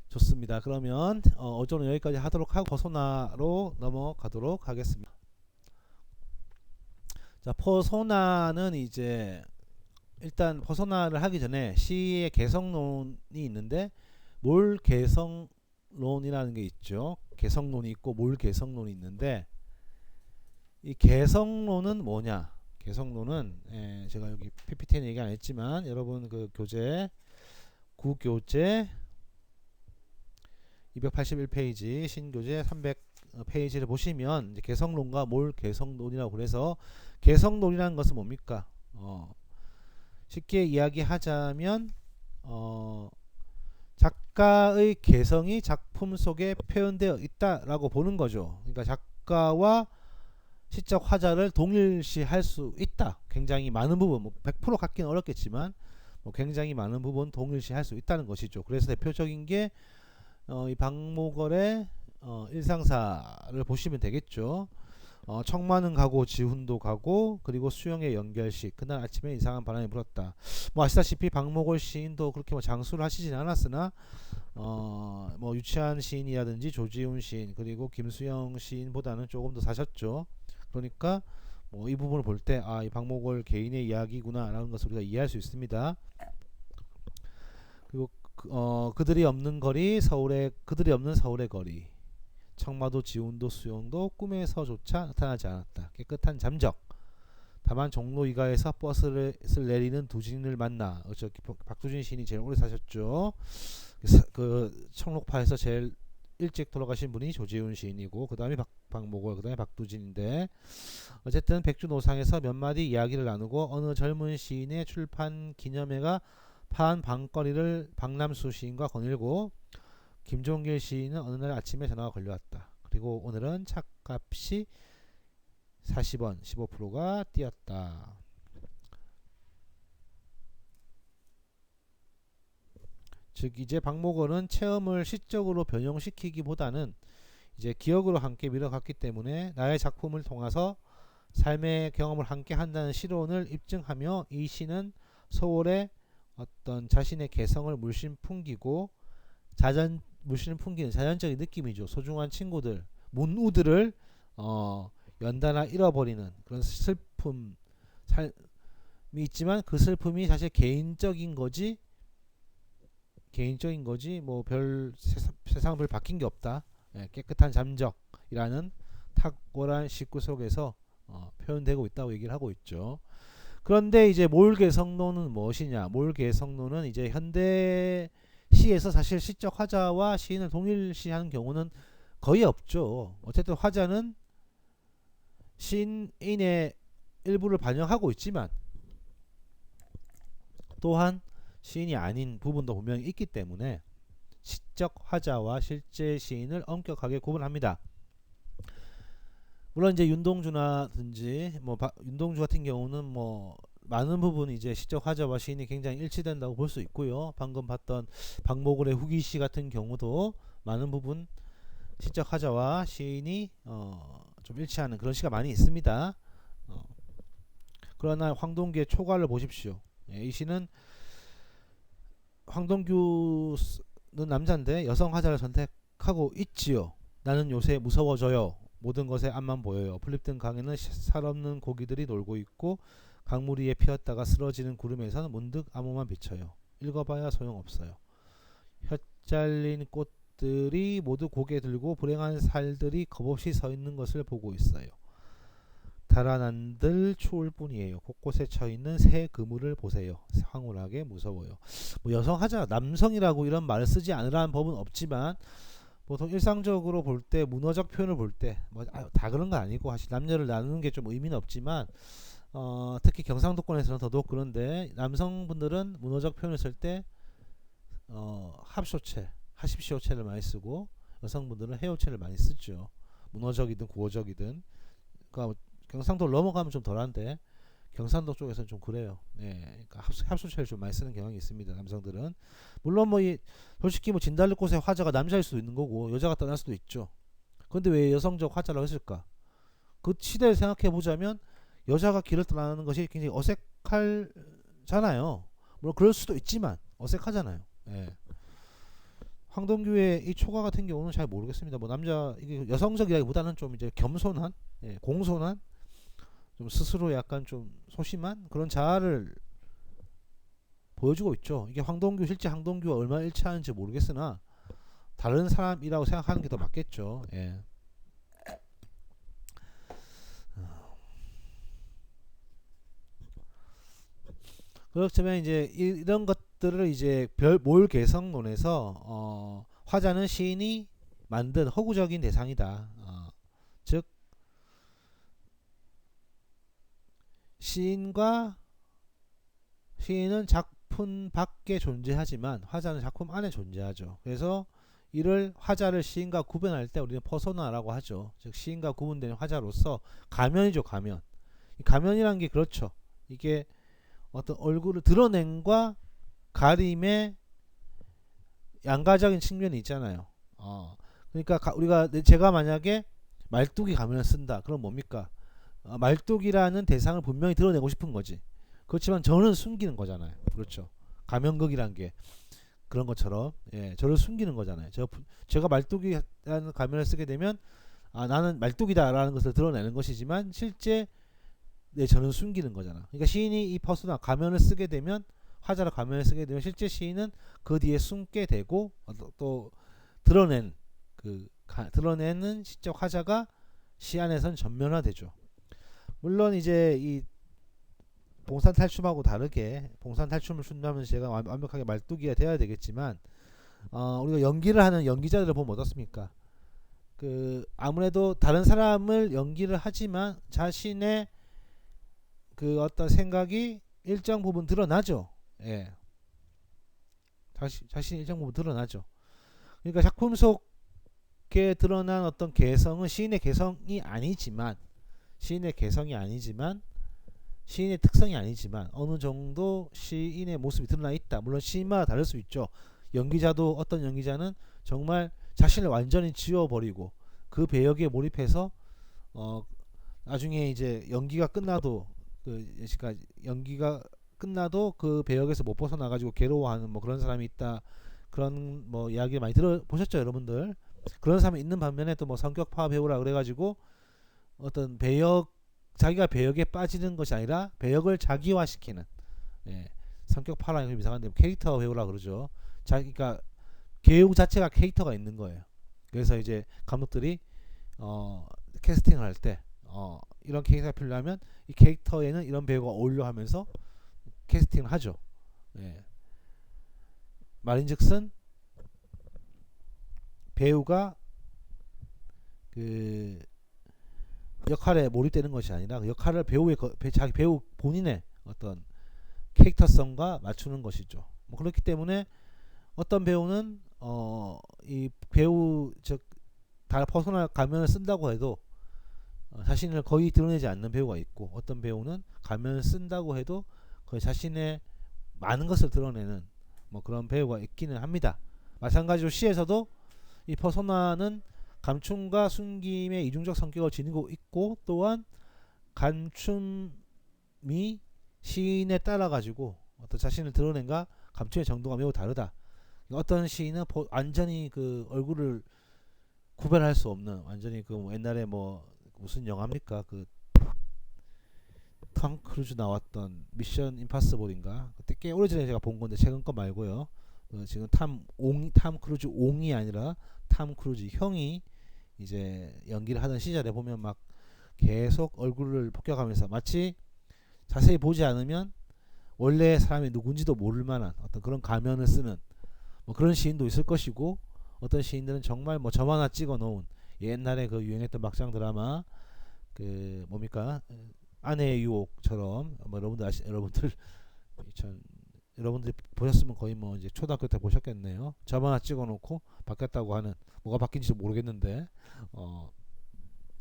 좋습니다. 그러면 어조는 여기까지 하도록 하고 퍼소나로 넘어가도록 하겠습니다. 자, 퍼소나는 이제 일단 퍼소나를 하기 전에 시의 개성론이 있는데 몰 개성론이라는 게 있죠. 개성론이 있고 몰 개성론이 있는데 이 개성론은 뭐냐? 개성론은 제가 여기 PPT는 얘기 안 했지만 여러분 그 교재 구교재 281페이지 신교재 300페이지를 보시면 이제 개성론과 뭘 개성론이라고 그래서 개성론이라는 것은 뭡니까? 쉽게 이야기하자면 작가의 개성이 작품 속에 표현되어 있다라고 보는 거죠. 그러니까 작가와 시적 화자를 동일시할 수 있다. 굉장히 많은 부분, 뭐 100% 갖기는 어렵겠지만 뭐 굉장히 많은 부분 동일시할 수 있다는 것이죠. 그래서 대표적인 게 이 박목월의 일상사를 보시면 되겠죠. 청마는 가고 지훈도 가고 그리고 수영의 연결식 그날 아침에 이상한 바람이 불었다. 뭐 아시다시피 박목월 시인도 그렇게 뭐 장수를 하시진 않았으나 뭐 유치한 시인이라든지 조지훈 시인 그리고 김수영 시인보다는 조금 더 사셨죠. 그러니까 뭐 이 부분을 볼 때 이 박목월 개인의 이야기구나 라는 것을 우리가 이해할 수 있습니다. 그리고 그들이 없는 서울의 거리 청마도 지훈도 수영도 꿈에서조차 나타나지 않았다. 깨끗한 잠적 다만 종로 이가에서 버스를 내리는 두진을 만나 박두진 시인이 제일 오래 사셨죠. 그 청록파에서 제일 일찍 돌아가신 분이 조지훈 시인이고 그 다음에 박목월 그 다음에 박두진인데 어쨌든 백주노상에서 몇 마디 이야기를 나누고 어느 젊은 시인의 출판 기념회가 파한 방거리를 박남수 시인과 거닐고 김종길 시인은 어느 날 아침에 전화가 걸려왔다. 그리고 오늘은 차값이 40원 15%가 뛰었다. 즉 이제 박목월은 체험을 시적으로 변형시키기보다는 이제 기억으로 함께 밀어갔기 때문에 나의 작품을 통해서 삶의 경험을 함께 한다는 실론을 입증하며 이 시는 서울의 어떤 자신의 개성을 물씬 풍기고 물씬 풍기는 자연적인 느낌이죠. 소중한 친구들, 문우들을 연달아 잃어버리는 그런 슬픔이 있지만 그 슬픔이 사실 개인적인 거지 뭐 세상 별 바뀐 게 없다. 깨끗한 잠적이라는 탁월한 식구 속에서 표현되고 있다고 얘기를 하고 있죠. 그런데 이제 몰개성론은 무엇이냐? 몰개성론은 이제 현대 시에서 사실 시적 화자와 시인을 동일시하는 경우는 거의 없죠. 어쨌든 화자는 시인의 일부를 반영하고 있지만 또한 시인이 아닌 부분도 분명히 있기 때문에 시적 화자와 실제 시인을 엄격하게 구분합니다. 물론 이제 윤동주라든지 뭐 윤동주 같은 경우는 뭐 많은 부분이 이제 시적 화자와 시인이 굉장히 일치된다고 볼 수 있고요. 방금 봤던 박목월의 후기시 같은 경우도 많은 부분 시적 화자와 시인이 좀 일치하는 그런 시가 많이 있습니다. 그러나 황동규의 초가를 보십시오. 이 시는 황동규는 남자인데 여성 화자를 선택하고 있지요. 나는 요새 무서워져요. 모든 것에 앞만 보여요. 풀립든 강에는 살없는 고기들이 놀고 있고 강물 위에 피었다가 쓰러지는 구름에서는 문득 암호만 비쳐요. 읽어봐야 소용없어요. 혓잘린 꽃들이 모두 고개 들고 불행한 살들이 겁없이 서 있는 것을 보고 있어요. 달아난들 추울 뿐이에요. 곳곳에 쳐있는 새 그물을 보세요. 황홀하게 무서워요. 뭐 여성 하자 남성이라고 이런 말을 쓰지 않으라는 법은 없지만 보통 일상적으로 볼 때 문어적 표현을 볼 때 뭐 다 그런 건 아니고 사실 남녀를 나누는 게 좀 의미는 없지만 특히 경상도권에서는 더더욱 그런데 남성분들은 문어적 표현을 쓸 때 합쇼체 하십시오체를 많이 쓰고 여성분들은 해요체를 많이 쓰죠. 문어적이든 구어적이든 그러니까 경상도를 넘어가면 좀 덜한데 경상도 쪽에서는 좀 그래요. 그러니까 합수체를 좀 많이 쓰는 경향이 있습니다. 남성들은 물론 뭐 솔직히 뭐 진달래꽃의 화자가 남자일 수도 있는 거고 여자가 떠날 수도 있죠. 그런데 왜 여성적 화자라고 했을까? 그 시대를 생각해 보자면 여자가 길을 떠나는 것이 굉장히 어색하잖아요. 물론 그럴 수도 있지만 어색하잖아요. 황동규의 이 초가 같은 경우는 잘 모르겠습니다. 뭐 남자 이게 여성적이라기보다는 좀 이제 겸손한, 공손한, 좀 스스로 약간 좀 소심한 그런 자아를 보여주고 있죠. 이게 실제 황동규와 얼마나 일치하는지 모르겠으나 다른 사람이라고 생각하는 게 더 맞겠죠. 그렇지만 이제 이런 것들을 이제 몰 개성론에서 화자는 시인이 만든 허구적인 대상이다. 즉 시인은 작품 밖에 존재하지만 화자는 작품 안에 존재하죠. 그래서 이를 화자를 시인과 구분할 때 우리는 퍼소나라고 하죠. 즉 시인과 구분되는 화자로서 가면이죠. 가면. 가면이란 게 그렇죠. 이게 어떤 얼굴을 드러낸과 가림의 양가적인 측면이 있잖아요. 그러니까 제가 만약에 말뚝이 가면을 쓴다. 그럼 뭡니까? 말뚝이라는 대상을 분명히 드러내고 싶은 거지. 그렇지만 저는 숨기는 거잖아요. 그렇죠. 가면극이란 게 그런 것처럼 저를 숨기는 거잖아요. 제가 말뚝이라는 가면을 쓰게 되면 나는 말뚝이다라는 것을 드러내는 것이지만 실제 저는 숨기는 거잖아. 그러니까 시인이 이 퍼스나 가면을 쓰게 되면 화자로 가면을 쓰게 되면 실제 시인은 그 뒤에 숨게 되고 또 드러내는 시적 화자가 시 안에선 전면화되죠. 물론 이제 이 봉산 탈춤하고 다르게 봉산 탈춤을 춘다면 제가 완벽하게 말뚝이가 돼야 되겠지만 우리가 연기를 하는 연기자들을 보면 어떻습니까? 아무래도 다른 사람을 연기를 하지만 자신의 그 어떤 생각이 일정 부분 드러나죠. 예. 자신이 일정 부분 드러나죠. 그러니까 작품 속에 드러난 어떤 개성은 시인의 개성이 아니지만 시인의 특성이 아니지만 어느 정도 시인의 모습이 드러나 있다. 물론 시인마다 다를 수 있죠. 어떤 연기자는 정말 자신을 완전히 지워버리고 그 배역에 몰입해서 나중에 이제 연기가 끝나도 그 배역에서 못 벗어나가지고 괴로워하는 뭐 그런 사람이 있다. 그런 뭐 이야기 많이 들어보셨죠, 여러분들? 그런 사람이 있는 반면에 또 뭐 성격파 배우라 그래가지고 어떤 자기가 배역에 빠지는 것이 아니라 배역을 자기화시키는 성격파라는 게 이상한데 캐릭터 배우라 그러죠. 그러니까 배우 자체가 캐릭터가 있는 거예요. 그래서 이제 감독들이 캐스팅을 할 때 이런 캐릭터가 필요하면 이 캐릭터에는 이런 배우가 어울려 하면서 캐스팅을 하죠. 말인즉슨 배우가 그 역할에 몰입되는 것이 아니라 그 역할을 자기 배우 본인의 어떤 캐릭터성과 맞추는 것이죠. 뭐 그렇기 때문에 어떤 배우는 이 배우 다 퍼스널 가면을 쓴다고 해도 자신을 거의 드러내지 않는 배우가 있고 어떤 배우는 가면을 쓴다고 해도 거의 자신의 많은 것을 드러내는 뭐 그런 배우가 있기는 합니다. 마찬가지로 시에서도 이 퍼소나는 감춤과 숨김의 이중적 성격을 지니고 있고 또한 감춤이 시인에 따라 가지고 어떤 자신을 드러낸과 감춤의 정도가 매우 다르다. 어떤 시인은 완전히 그 얼굴을 구별할 수 없는 완전히 뭐 옛날에 뭐 무슨 영화입니까? 톰 크루즈 나왔던 미션 임파서블인가? 그때 꽤 오래전에 제가 본 건데 최근 거 말고요. 지금 탐 크루즈 옹이 아니라 탐 크루즈 형이 이제 연기를 하던 시절에 보면 막 계속 얼굴을 폭격하면서 마치 자세히 보지 않으면 원래 사람이 누군지도 모를 만한 어떤 그런 가면을 쓰는 뭐 그런 시인도 있을 것이고 어떤 시인들은 정말 뭐 점 하나 찍어 놓은 옛날에 그 유행했던 막장 드라마 뭡니까 아내의 유혹처럼 뭐 여러분들이 보셨으면 거의 뭐 이제 초등학교 때 보셨겠네요. 점 하나 찍어 놓고 바뀌었다고 하는 뭐가 바뀐지 모르겠는데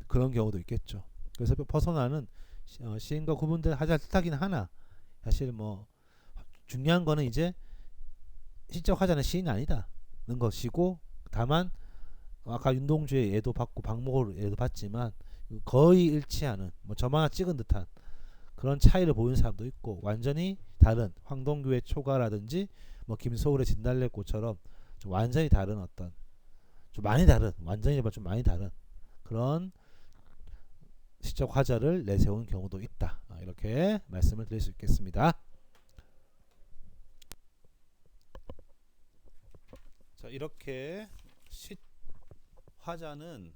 그런 경우도 있겠죠. 그래서 퍼소나는 시인과 구분된 하긴 하나 사실 뭐 중요한 거는 이제 시적 화자는 시인이 아니다는 것이고 다만 아까 윤동주의 예도 받고 박목월 예도 받지만 거의 일치하는 뭐 점 하나 찍은 듯한 그런 차이를 보이는 사람도 있고 완전히 다른 황동규의 초가라든지 뭐 김소울의 진달래꽃처럼 좀 완전히 다른 어떤 좀 많이 다른 그런 시적 화자를 내세운 경우도 있다. 이렇게 말씀을 드릴 수 있겠습니다. 자, 이렇게 화자는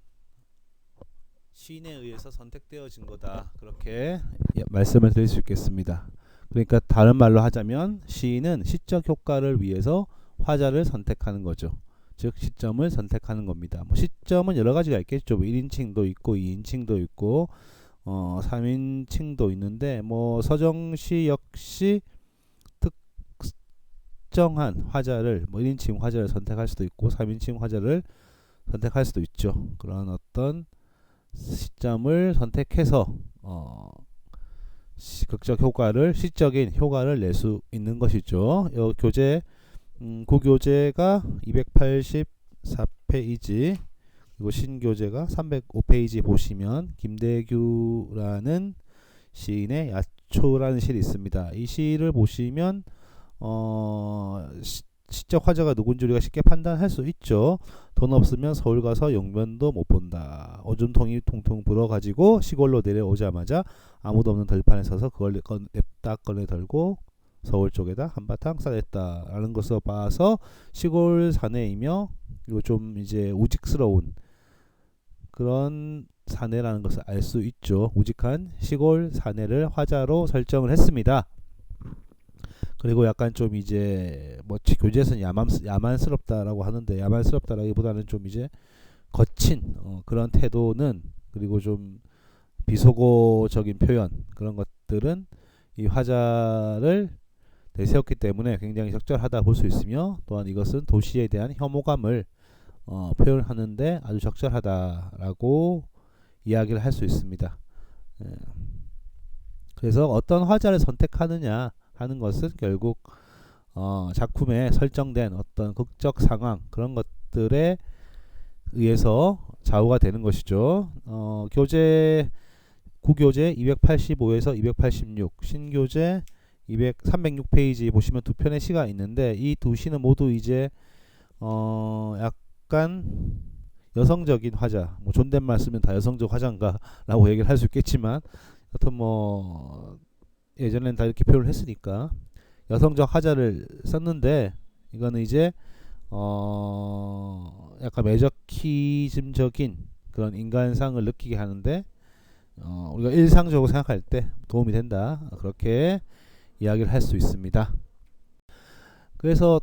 시인에 의해서 선택되어진 거다. 그렇게 말씀을 드릴 수 있겠습니다. 그러니까 다른 말로 하자면 시인은 시적 효과를 위해서 화자를 선택하는 거죠. 즉 시점을 선택하는 겁니다. 뭐 시점은 여러 가지가 있겠죠. 뭐 1인칭도 있고 2인칭도 있고 3인칭도 있는데 뭐 서정시 역시 특정한 화자를 뭐 1인칭 화자를 선택할 수도 있고 3인칭 화자를 선택할 수도 있죠. 그런 어떤 시점을 선택해서 극적 효과를 시적인 효과를 낼 수 있는 것이죠. 교재 구교재가 284페이지 그리고 신교재가 305페이지 보시면 김대규라는 시인의 야초라는 시를 있습니다. 이 시를 보시면 시적 화자가 누군지 우리가 쉽게 판단할 수 있죠. 돈 없으면 서울 가서 용변도 못 본다. 오줌통이 퉁퉁 불어가지고 시골로 내려오자마자 아무도 없는 들판에 서서 그걸 냅다 꺼내 들고 서울 쪽에다 한바탕 싸댔다 라는 것을 봐서 시골 사내이며 그리고 좀 이제 우직스러운 그런 사내라는 것을 알 수 있죠. 우직한 시골 사내를 화자로 설정을 했습니다. 그리고 약간 좀 이제 뭐 교재에서는 야만스럽다라고 하는데 야만스럽다라기보다는 좀 이제 거친 그런 태도는 그리고 좀 비속어적인 표현 그런 것들은 이 화자를 내세웠기 때문에 굉장히 적절하다 볼 수 있으며 또한 이것은 도시에 대한 혐오감을 표현하는데 아주 적절하다라고 이야기를 할 수 있습니다. 그래서 어떤 화자를 선택하느냐 하는 것은 결국 작품에 설정된 어떤 극적 상황 그런 것들에 의해서 좌우가 되는 것이죠. 교재 구교재 285에서 286 신교재 306페이지 보시면 두 편의 시가 있는데 이 두 시는 모두 이제 약간 여성적인 화자 뭐 존댓말 쓰면 다 여성적 화자인가 라고 얘기를 할 수 있겠지만 여튼 뭐 예전에는 다 이렇게 표현을 했으니까 여성적 화자를 썼는데 이거는 이제 약간 매저키즘적인 그런 인간상을 느끼게 하는데 우리가 일상적으로 생각할 때 도움이 된다 그렇게 이야기를 할 수 있습니다. 그래서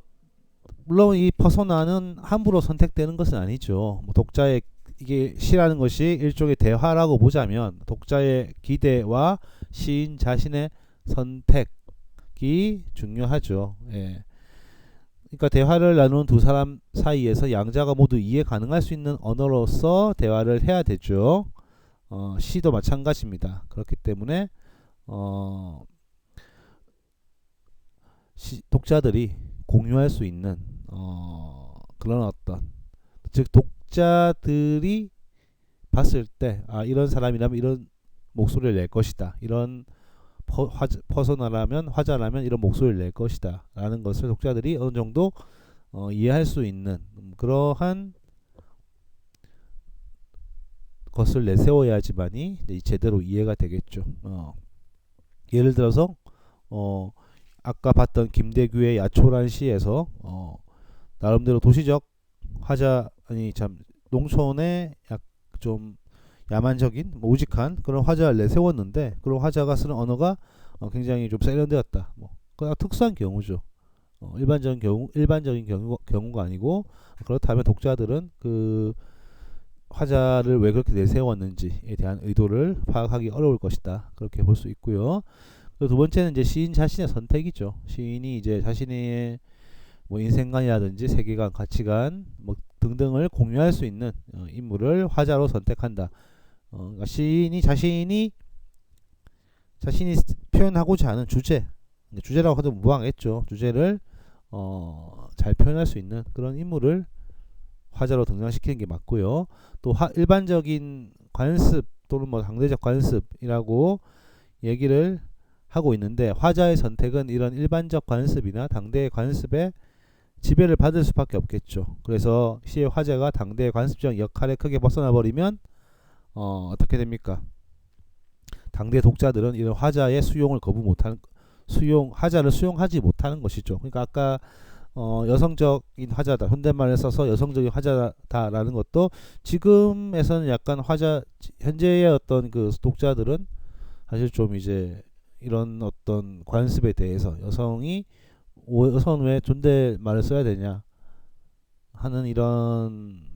물론 이 퍼소나는 함부로 선택되는 것은 아니죠. 뭐 독자의 이게 시라는 것이 일종의 대화라고 보자면 독자의 기대와 시인 자신의 선택이 중요하죠. 예. 그러니까 대화를 나누는 두 사람 사이에서 양자가 모두 이해 가능할 수 있는 언어로서 대화를 해야 되죠. 시도 마찬가지입니다. 그렇기 때문에 독자들이 공유할 수 있는 그런 어떤 즉 독자들이 봤을 때 이런 사람이라면 이런 목소리를 낼 것이다. 이런 퍼소나라면 화자라면 이런 목소리를 낼 것이다. 라는 것을 독자들이 어느 정도 이해할 수 있는 그러한 것을 내세워야지만이 제대로 이해가 되겠죠. 예를 들어서 아까 봤던 김대규의 야초란 시에서 나름대로 도시적 화자 농촌의 좀 야만적인 우직한 그런 화자를 내세웠는데 그런 화자가 쓰는 언어가 굉장히 좀 세련되었다. 그냥 특수한 경우죠. 일반적인 경우가 아니고 그렇다면 독자들은 그 화자를 왜 그렇게 내세웠는지에 대한 의도를 파악하기 어려울 것이다. 그렇게 볼 수 있고요. 두 번째는 이제 시인 자신의 선택이죠. 시인이 이제 자신의 뭐 인생관이라든지 세계관, 가치관 뭐 등등을 공유할 수 있는 인물을 화자로 선택한다. 그러니까 시인이 자신이 표현하고자 하는 주제라고 해도 무방하겠죠. 주제를 잘 표현할 수 있는 그런 인물을 화자로 등장시키는 게 맞고요. 또 일반적인 관습 또는 뭐 당대적 관습이라고 얘기를 하고 있는데 화자의 선택은 이런 일반적 관습이나 당대의 관습에 지배를 받을 수밖에 없겠죠. 그래서 시의 화자가 당대의 관습적 역할에 크게 벗어나 버리면 어떻게 됩니까? 당대 독자들은 이런 화자의 화자를 수용하지 못하는 것이죠. 그러니까 아까 여성적인 화자다, 혼잣말을 써서 여성적인 화자다라는 것도 지금에서는 약간 현재의 어떤 그 독자들은 사실 좀 이제 이런 어떤 관습에 대해서 여성은 왜 존댓말을 써야 되냐 하는 이런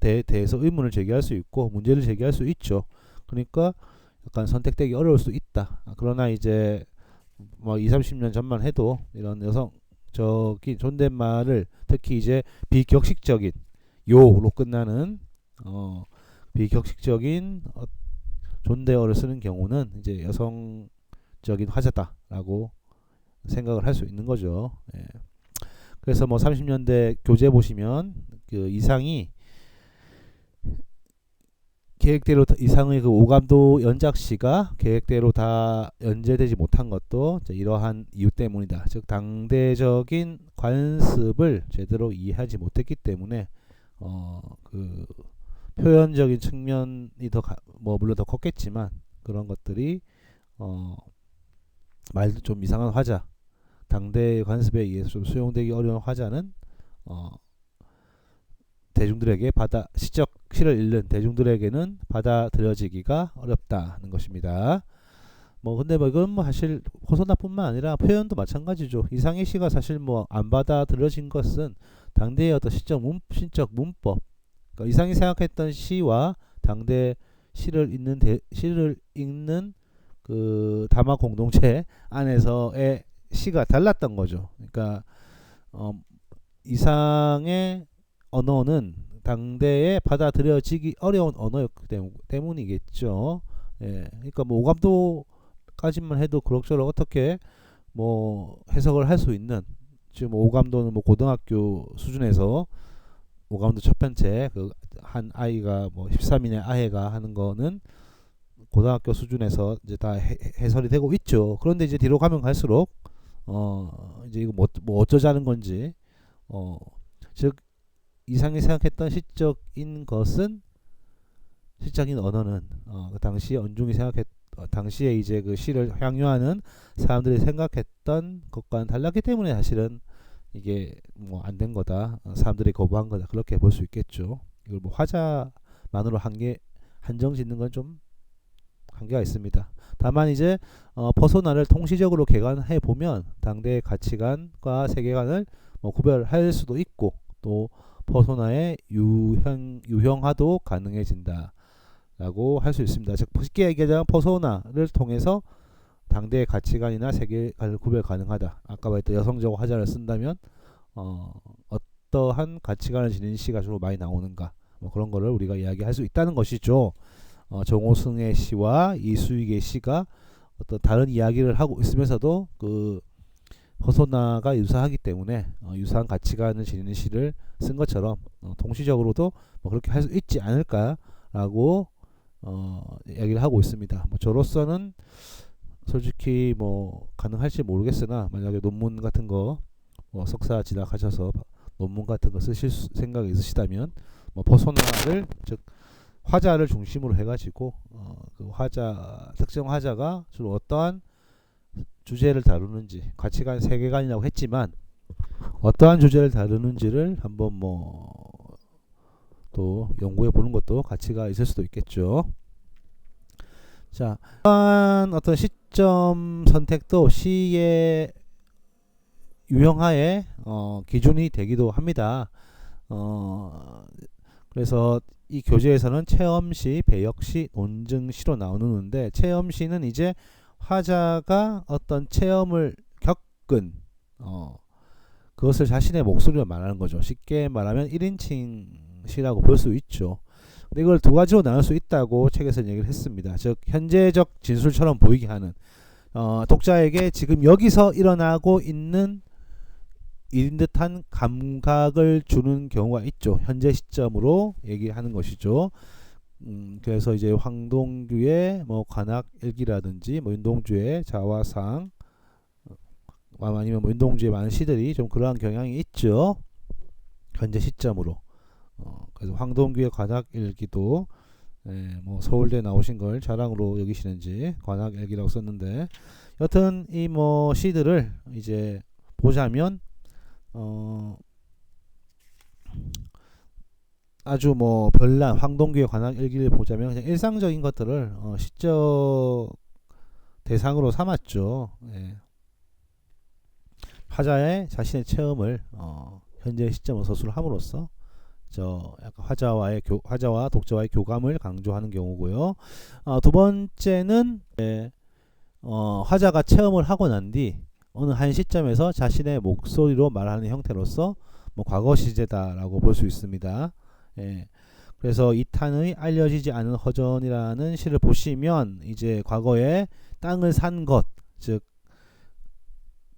대해서 의문을 제기할 수 있고 문제를 제기할 수 있죠. 그러니까 약간 선택되기 어려울 수 있다. 그러나 이제 뭐 2, 30년 전만 해도 이런 여성적인 존댓말을 특히 이제 비격식적인 요로 끝나는 비격식적인 존대어를 쓰는 경우는 이제 여성적인 화자다라고 생각을 할 수 있는 거죠. 예. 그래서 뭐 30년대 교재 보시면 그 이상이 계획대로 이상의 그 오감도 연작시가 계획대로 다 연재되지 못한 것도 이러한 이유 때문이다. 즉 당대적인 관습을 제대로 이해하지 못했기 때문에 그 표현적인 측면이 뭐 물론 더 컸겠지만 그런 것들이 말도 좀 이상한 화자, 당대 관습에 의해서 좀 수용되기 어려운 화자는 대중들에게 시를 잃는 대중들에게는 받아들여지기가 어렵다는 것입니다. 뭐 근데 뭐 이건 뭐 사실 호소나뿐만 아니라 표현도 마찬가지죠. 이상의 시가 사실 뭐 안 받아들여진 것은 당대의 어떤 시적 문법, 그러니까 이상이 생각했던 시와 당대 시를 읽는 그 담화 공동체 안에서의 시가 달랐던 거죠. 그러니까 이상의 언어는 당대에 받아들여지기 어려운 언어였기 때문이겠죠. 예, 그러니까 뭐 오감도까지만 해도 그럭저럭 어떻게 뭐 해석을 할 수 있는, 지금 오감도는 뭐 고등학교 수준에서 오감도 첫 편째 그 한 아이가 뭐 13인의 아해가 하는 거는 고등학교 수준에서 이제 다 해설이 되고 있죠. 그런데 이제 뒤로 가면 갈수록 이제 이거 뭐 어쩌자는 건지 즉 이상이 생각했던 시적인 언어는 그 당시 언중이 당시에 이제 그 시를 향유하는 사람들이 생각했던 것과는 달랐기 때문에 사실은 이게 뭐 안 된 거다, 사람들이 거부한 거다, 그렇게 볼 수 있겠죠. 이걸 뭐 화자만으로 한정 짓는 건 좀 한계가 있습니다. 다만 이제 퍼소나를 통시적으로 개관해 보면 당대의 가치관과 세계관을 뭐 구별할 수도 있고 또 퍼소나의 유형화도 가능해진다라고 할 수 있습니다. 즉 쉽게 얘기하자면 퍼소나를 통해서 당대의 가치관이나 세계관을 구별 가능하다. 아까 말했던 여성적 화자를 쓴다면 어떠한 가치관을 지닌 시가 주로 많이 나오는가, 뭐 그런 거를 우리가 이야기할 수 있다는 것이죠. 정호승의 시와 이수익의 시가 어떤 다른 이야기를 하고 있으면서도 그 허소나가 유사하기 때문에 유사한 가치관을 지니는 시를 쓴 것처럼 동시적으로도 뭐 그렇게 할 수 있지 않을까라고 이야기를 하고 있습니다. 뭐 저로서는 솔직히 뭐 가능할지 모르겠으나 만약에 논문 같은 거 뭐 석사 진학하셔서 논문 같은 거 쓰실 생각이 있으시다면 뭐 퍼소나를 즉 화자를 중심으로 해가지고 그 특정 화자가 주로 어떠한 주제를 다루는지, 가치관 세계관이라고 했지만 어떠한 주제를 다루는지를 한번 뭐 또 연구해 보는 것도 가치가 있을 수도 있겠죠. 자, 또한 어떤 시점 선택도 시의 유형화의 기준이 되기도 합니다. 그래서 이 교재에서는 체험시, 배역시, 논증시로 나누는데 체험시는 이제 화자가 어떤 체험을 겪은 그것을 자신의 목소리로 말하는 거죠. 쉽게 말하면 1인칭 시라고 볼 수 있죠. 근데 이걸 두 가지로 나눌 수 있다고 책에서 얘기를 했습니다. 즉 현재적 진술처럼 보이게 하는 독자에게 지금 여기서 일어나고 있는 일인 듯한 감각을 주는 경우가 있죠. 현재 시점으로 얘기하는 것이죠. 그래서 이제 황동규의 뭐 관악일기라든지 뭐 윤동주의 자화상 아니면 뭐 윤동주의 많은 시들이 좀 그러한 경향이 있죠. 현재 시점으로. 그래서 황동규의 관악일기도 뭐 서울대 나오신 걸 자랑으로 여기시는지 관악일기라고 썼는데, 여튼 이 뭐 시들을 이제 보자면 아주 뭐 별난 황동규의 관악일기를 보자면 그냥 일상적인 것들을 시적 대상으로 삼았죠. 예. 화자의 자신의 체험을 현재 시점으로 서술함으로써 약간 화자와 독자와의 교감을 강조하는 경우고요. 두 번째는 화자가 체험을 하고 난 뒤 어느 한 시점에서 자신의 목소리로 말하는 형태로서 뭐 과거 시제다라고 볼 수 있습니다. 예. 그래서 이탄의 알려지지 않은 허전이라는 시를 보시면 이제 과거에 땅을 산 것, 즉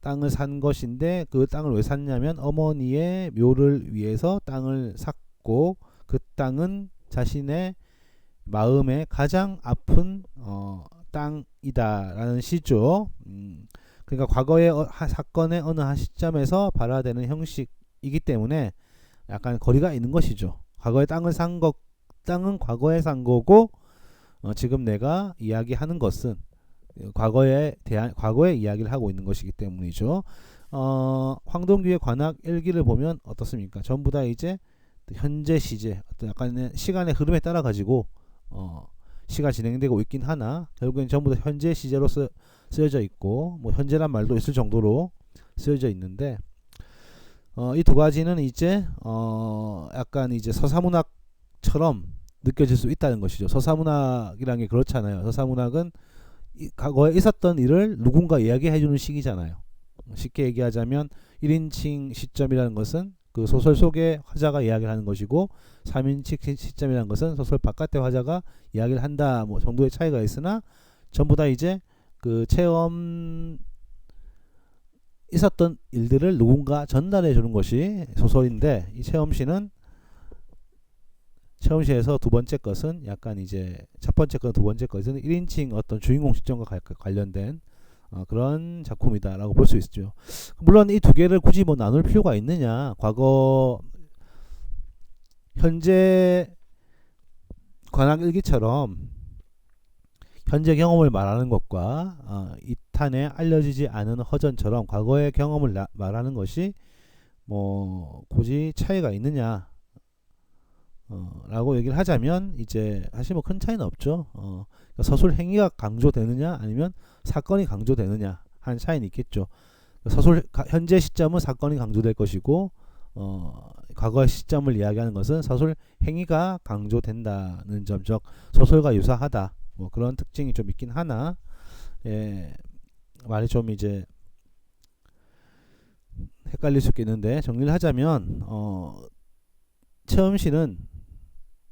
땅을 산 것인데 그 땅을 왜 샀냐면 어머니의 묘를 위해서 땅을 샀고 그 땅은 자신의 마음에 가장 아픈 땅이다라는 시죠. 그러니까 과거의 사건의 어느 한 시점에서 발화되는 형식이기 때문에 약간 거리가 있는 것이죠. 과거에 땅을 산 것, 땅은 과거에 산 거고 지금 내가 이야기하는 것은 과거에 대한 과거의 이야기를 하고 있는 것이기 때문이죠. 황동규의 관악 일기를 보면 어떻습니까? 전부 다 이제 현재 시제, 어떤 약간의 시간의 흐름에 따라 가지고 시가 진행되고 있긴 하나 결국엔 전부 다 현재 시제로 쓰여져 있고 뭐 현재란 말도 있을 정도로 쓰여져 있는데 이 두 가지는 이제 약간 이제 서사문학처럼 느껴질 수 있다는 것이죠. 서사문학이라는 게 그렇잖아요. 서사문학은 과거에 있었던 일을 누군가 이야기해주는 식이잖아요. 쉽게 얘기하자면 1인칭 시점이라는 것은 그 소설 속에 화자가 이야기를 하는 것이고 3인칭 시점이라는 것은 소설 바깥의 화자가 이야기를 한다 뭐 정도의 차이가 있으나 전부 다 이제 그 체험 있었던 일들을 누군가 전달해 주는 것이 소설인데 이 체험시에서 두 번째 것은 약간 이제 첫 번째 것 두 번째 것은 1인칭 어떤 주인공 시점과 관련된 그런 작품이다라고 볼 수 있죠. 물론 이 두 개를 굳이 뭐 나눌 필요가 있느냐? 과거 현재 관악일기처럼 현재 경험을 말하는 것과 이탄에 알려지지 않은 허전처럼 과거의 경험을 말하는 것이 뭐 굳이 차이가 있느냐 라고 얘기를 하자면 이제 사실 뭐 큰 차이는 없죠. 그러니까 서술 행위가 강조되느냐 아니면 사건이 강조되느냐 한 차이는 있겠죠. 서술 현재 시점은 사건이 강조될 것이고 과거의 시점을 이야기하는 것은 서술 행위가 강조된다는 점, 즉 소설과 유사하다. 뭐 그런 특징이 좀 있긴 하나 말이 좀 이제 헷갈릴 수 있겠는데 정리를 하자면 체험시는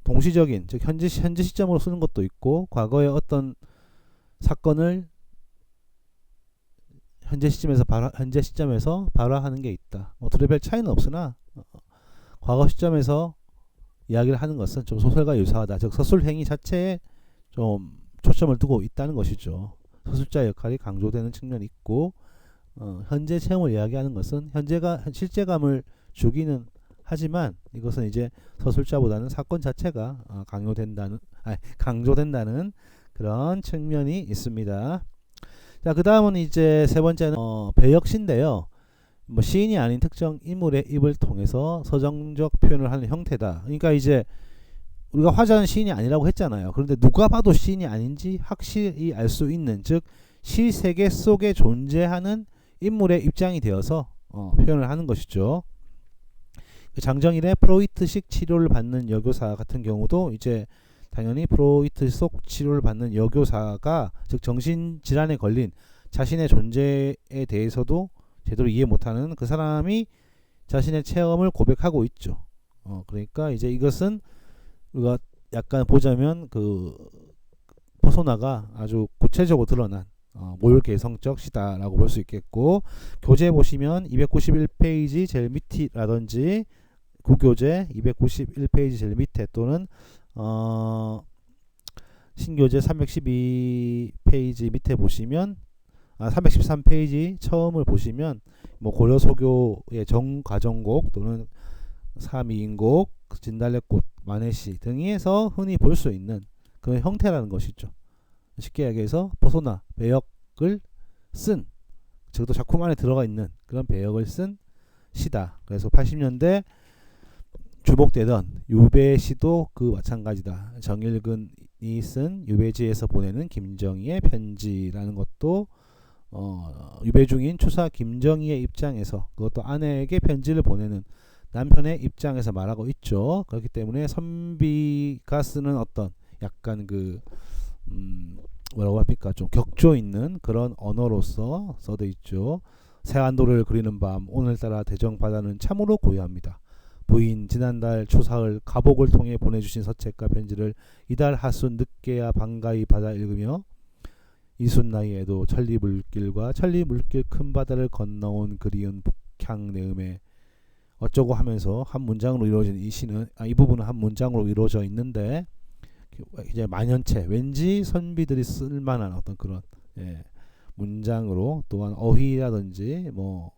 동시적인 즉 현재 시점으로 쓰는 것도 있고 과거의 어떤 사건을 현재 시점에서 발화하는 게 있다. 뭐 둘의 별 차이는 없으나 과거 시점에서 이야기를 하는 것은 좀 소설과 유사하다. 즉 서술 행위 자체에 좀 초점을 두고 있다는 것이죠. 서술자 역할이 강조되는 측면이 있고 현재 체험을 이야기하는 것은 현재가 실제감을 주기는 하지만 이것은 이제 서술자보다는 사건 자체가 강조된다는 그런 측면이 있습니다. 자, 그 다음은 이제 세 번째는 배역시인데요. 뭐 시인이 아닌 특정 인물의 입을 통해서 서정적 표현을 하는 형태다. 그러니까 이제 우리가 화자는 시인이 아니라고 했잖아요. 그런데 누가 봐도 시인이 아닌지 확실히 알 수 있는 즉 시 세계 속에 존재하는 인물의 입장이 되어서 표현을 하는 것이죠. 장정일의 프로이트식 치료를 받는 여교사 같은 경우도 이제 당연히 프로이트 속 치료를 받는 여교사가 즉 정신질환에 걸린 자신의 존재에 대해서도 제대로 이해 못하는 그 사람이 자신의 체험을 고백하고 있죠. 그러니까 이제 이것은 우리가 약간 보자면 그 퍼소나가 아주 구체적으로 드러난 몰개성적 시다라고 볼 수 있겠고 교재 보시면 291페이지 제일 밑이라든지 구교재 291페이지 제일 밑에 또는 신교재 312페이지 밑에 보시면 313페이지 처음을 보시면 뭐 고려소교의 정과정곡 또는 삼이인곡, 진달래꽃, 만해시 등에서 흔히 볼 수 있는 그런 형태라는 것이죠. 쉽게 얘기해서 퍼소나 배역을 쓴 적어도 작품 안에 들어가 있는 그런 배역을 쓴 시다. 그래서 80년대 주목되던 유배 시도 그 마찬가지다. 정일근 쓴 유배지에서 보내는 김정희의 편지라는 것도 유배 중인 추사 김정희의 입장에서, 그것도 아내에게 편지를 보내는 남편의 입장에서 말하고 있죠. 그렇기 때문에 선비가 쓰는 어떤 약간 뭐라고 합니까, 좀 격조 있는 그런 언어로서 써져 있죠. 새안도를 그리는 밤, 오늘따라 대정바다는 참으로 고요합니다. 부인 지난달 추사흘 가복을 통해 보내주신 서책과 편지를 이달 하순 늦게야 반가이 받아 읽으며 이순 나이에도 천리 물길과 천리 물길 큰 바다를 건너온 그리운 북향 내음에 어쩌고 하면서 한 문장으로 이루어진 이 시는, 이 부분은 한 문장으로 이루어져 있는데 이제 만연체, 왠지 선비들이 쓸만한 어떤 그런 문장으로, 또한 어휘라든지 뭐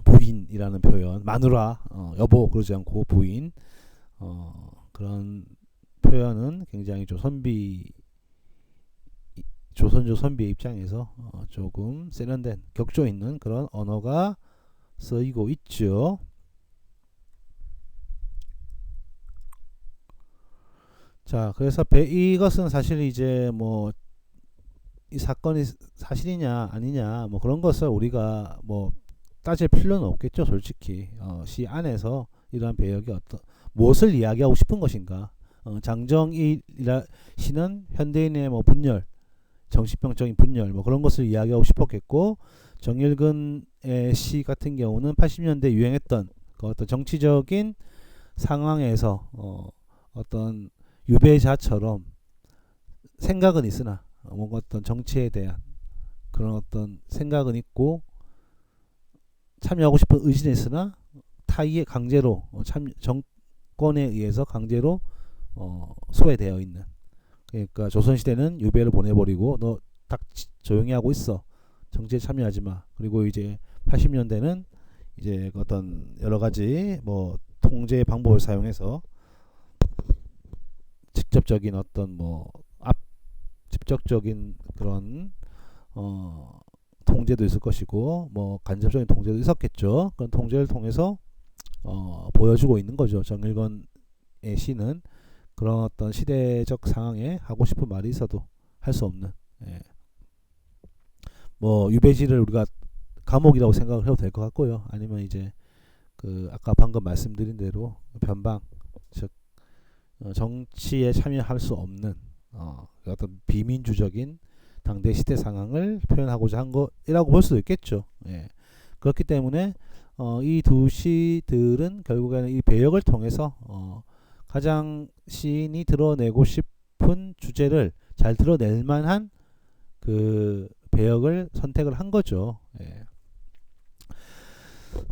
부인이라는 표현, 마누라, 여보 그러지 않고 부인, 그런 표현은 굉장히 좀 조선조 선비의 입장에서 조금 세련된 격조 있는 그런 언어가 쓰이고 있죠. 자, 그래서 이것은 사실 이제 뭐 이 사건이 사실이냐 아니냐 뭐 그런 것을 우리가 뭐 따질 필요는 없겠죠. 솔직히 시 안에서 이러한 배역이 무엇을 이야기하고 싶은 것인가. 장정일 시는 현대인의 뭐 분열, 정신병적인 분열 뭐 그런 것을 이야기하고 싶었겠고, 정일근의 시 같은 경우는 80년대 유행했던 그 어떤 정치적인 상황에서 어떤 유배자처럼 생각은 있으나 뭔가 어떤 정치에 대한 그런 어떤 생각은 있고 참여하고 싶은 의지는 있으나 타의에 강제로 정권에 의해서 강제로 소외되어 있는, 그러니까 조선시대는 유배를 보내버리고 너 딱 조용히 하고 있어, 정치에 참여하지 마. 그리고 이제 80년대는 이제 어떤 여러 가지 뭐 통제 방법을 사용해서 직접적인 어떤 직접적인 그런 통제도 있을 것이고 뭐 간접적인 통제도 있었겠죠. 그런 통제를 통해서 보여주고 있는 거죠. 정일건의 시는 그런 어떤 시대적 상황에 하고 싶은 말이 있어도 할 수 없는, 뭐 유배지를 우리가 감옥이라고 생각을 해도 될 것 같고요. 아니면 이제 아까 방금 말씀드린 대로 변방, 즉 정치에 참여할 수 없는 어떤 비민주적인 당대 시대 상황을 표현하고자 한 것이라고 볼 수도 있겠죠. 그렇기 때문에 이 두 시들은 결국에는 이 배역을 통해서 가장 시인이 드러내고 싶은 주제를 잘 드러낼 만한 그 배역을 선택을 한 거죠.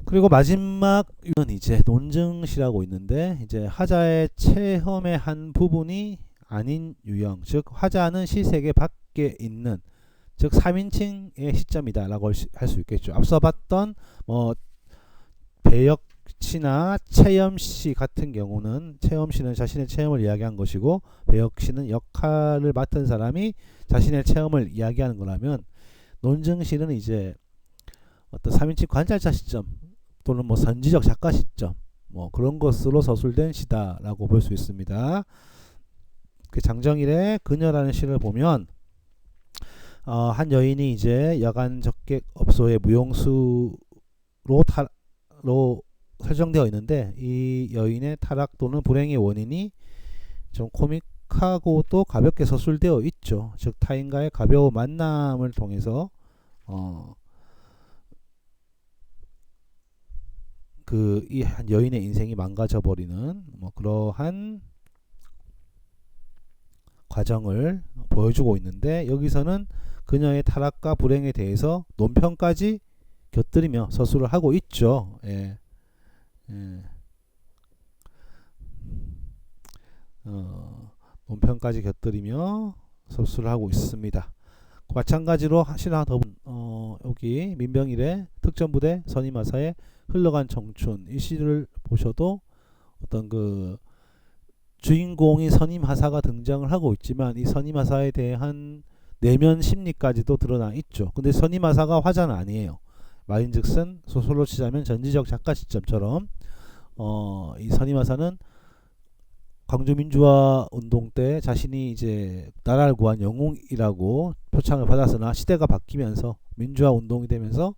그리고 마지막은 이제 논증시라고 있는데, 이제 화자의 체험의 한 부분이 아닌 유형, 즉 화자는 시세계 밖에 있는, 즉 3인칭의 시점이다 라고 할 수 있겠죠. 앞서 봤던 뭐 배역시나 체험시 같은 경우는, 체험시는 자신의 체험을 이야기한 것이고 배역시는 역할을 맡은 사람이 자신의 체험을 이야기하는 거라면, 논증시는 이제 어떤 3인칭 관찰자 시점 또는 뭐 선지적 작가 시점 뭐 그런 것으로 서술된 시다라고 볼 수 있습니다. 그 장정일의 그녀라는 시를 보면 한 여인이 이제 여간 적객업소의 무용수로 설정되어 있는데, 이 여인의 타락 또는 불행의 원인이 좀 코믹하고도 가볍게 서술되어 있죠. 즉 타인과의 가벼운 만남을 통해서 이 한 여인의 인생이 망가져 버리는 뭐 그러한 과정을 보여주고 있는데, 여기서는 그녀의 타락과 불행에 대해서 논평까지 곁들이며 서술을 하고 있죠. 논평까지 곁들이며 서술을 하고 있습니다. 마찬가지로 실 하나 더 여기 민병일의 특전부대 선임하사의 흘러간 청춘, 이 시를 보셔도 어떤 주인공이 선임하사가 등장을 하고 있지만 이 선임하사에 대한 내면 심리까지도 드러나 있죠. 근데 선임하사가 화자는 아니에요. 말인즉슨 소설로 치자면 전지적 작가 시점처럼 이 선임하사는 광주 민주화 운동 때 자신이 이제 나라를 구한 영웅이라고 표창을 받았으나 시대가 바뀌면서 민주화 운동이 되면서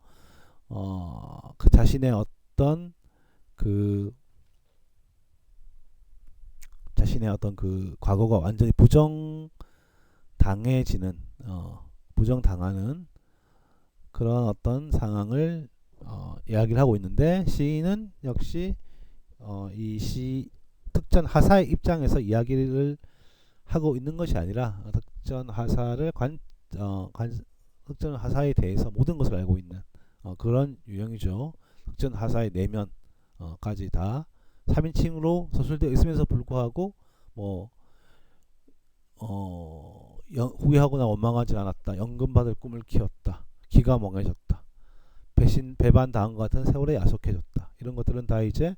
그 자신의 어떤 그 과거가 완전히 부정당해지는 부정당하는 그런 어떤 상황을 이야기를 하고 있는데, 시인은 역시 이 특전 하사의 입장에서 이야기를 하고 있는 것이 아니라 특전 하사를 특전 하사에 대해서 모든 것을 알고 있는 그런 유형이죠. 특전 하사의 내면까지 다 3인칭으로 서술되어 있음에도 불구하고 뭐 후회하거나 원망하지 않았다. 연금 받을 꿈을 키웠다. 기가 멍해졌다. 배반 당한 것 같은 세월에 야속해졌다. 이런 것들은 다 이제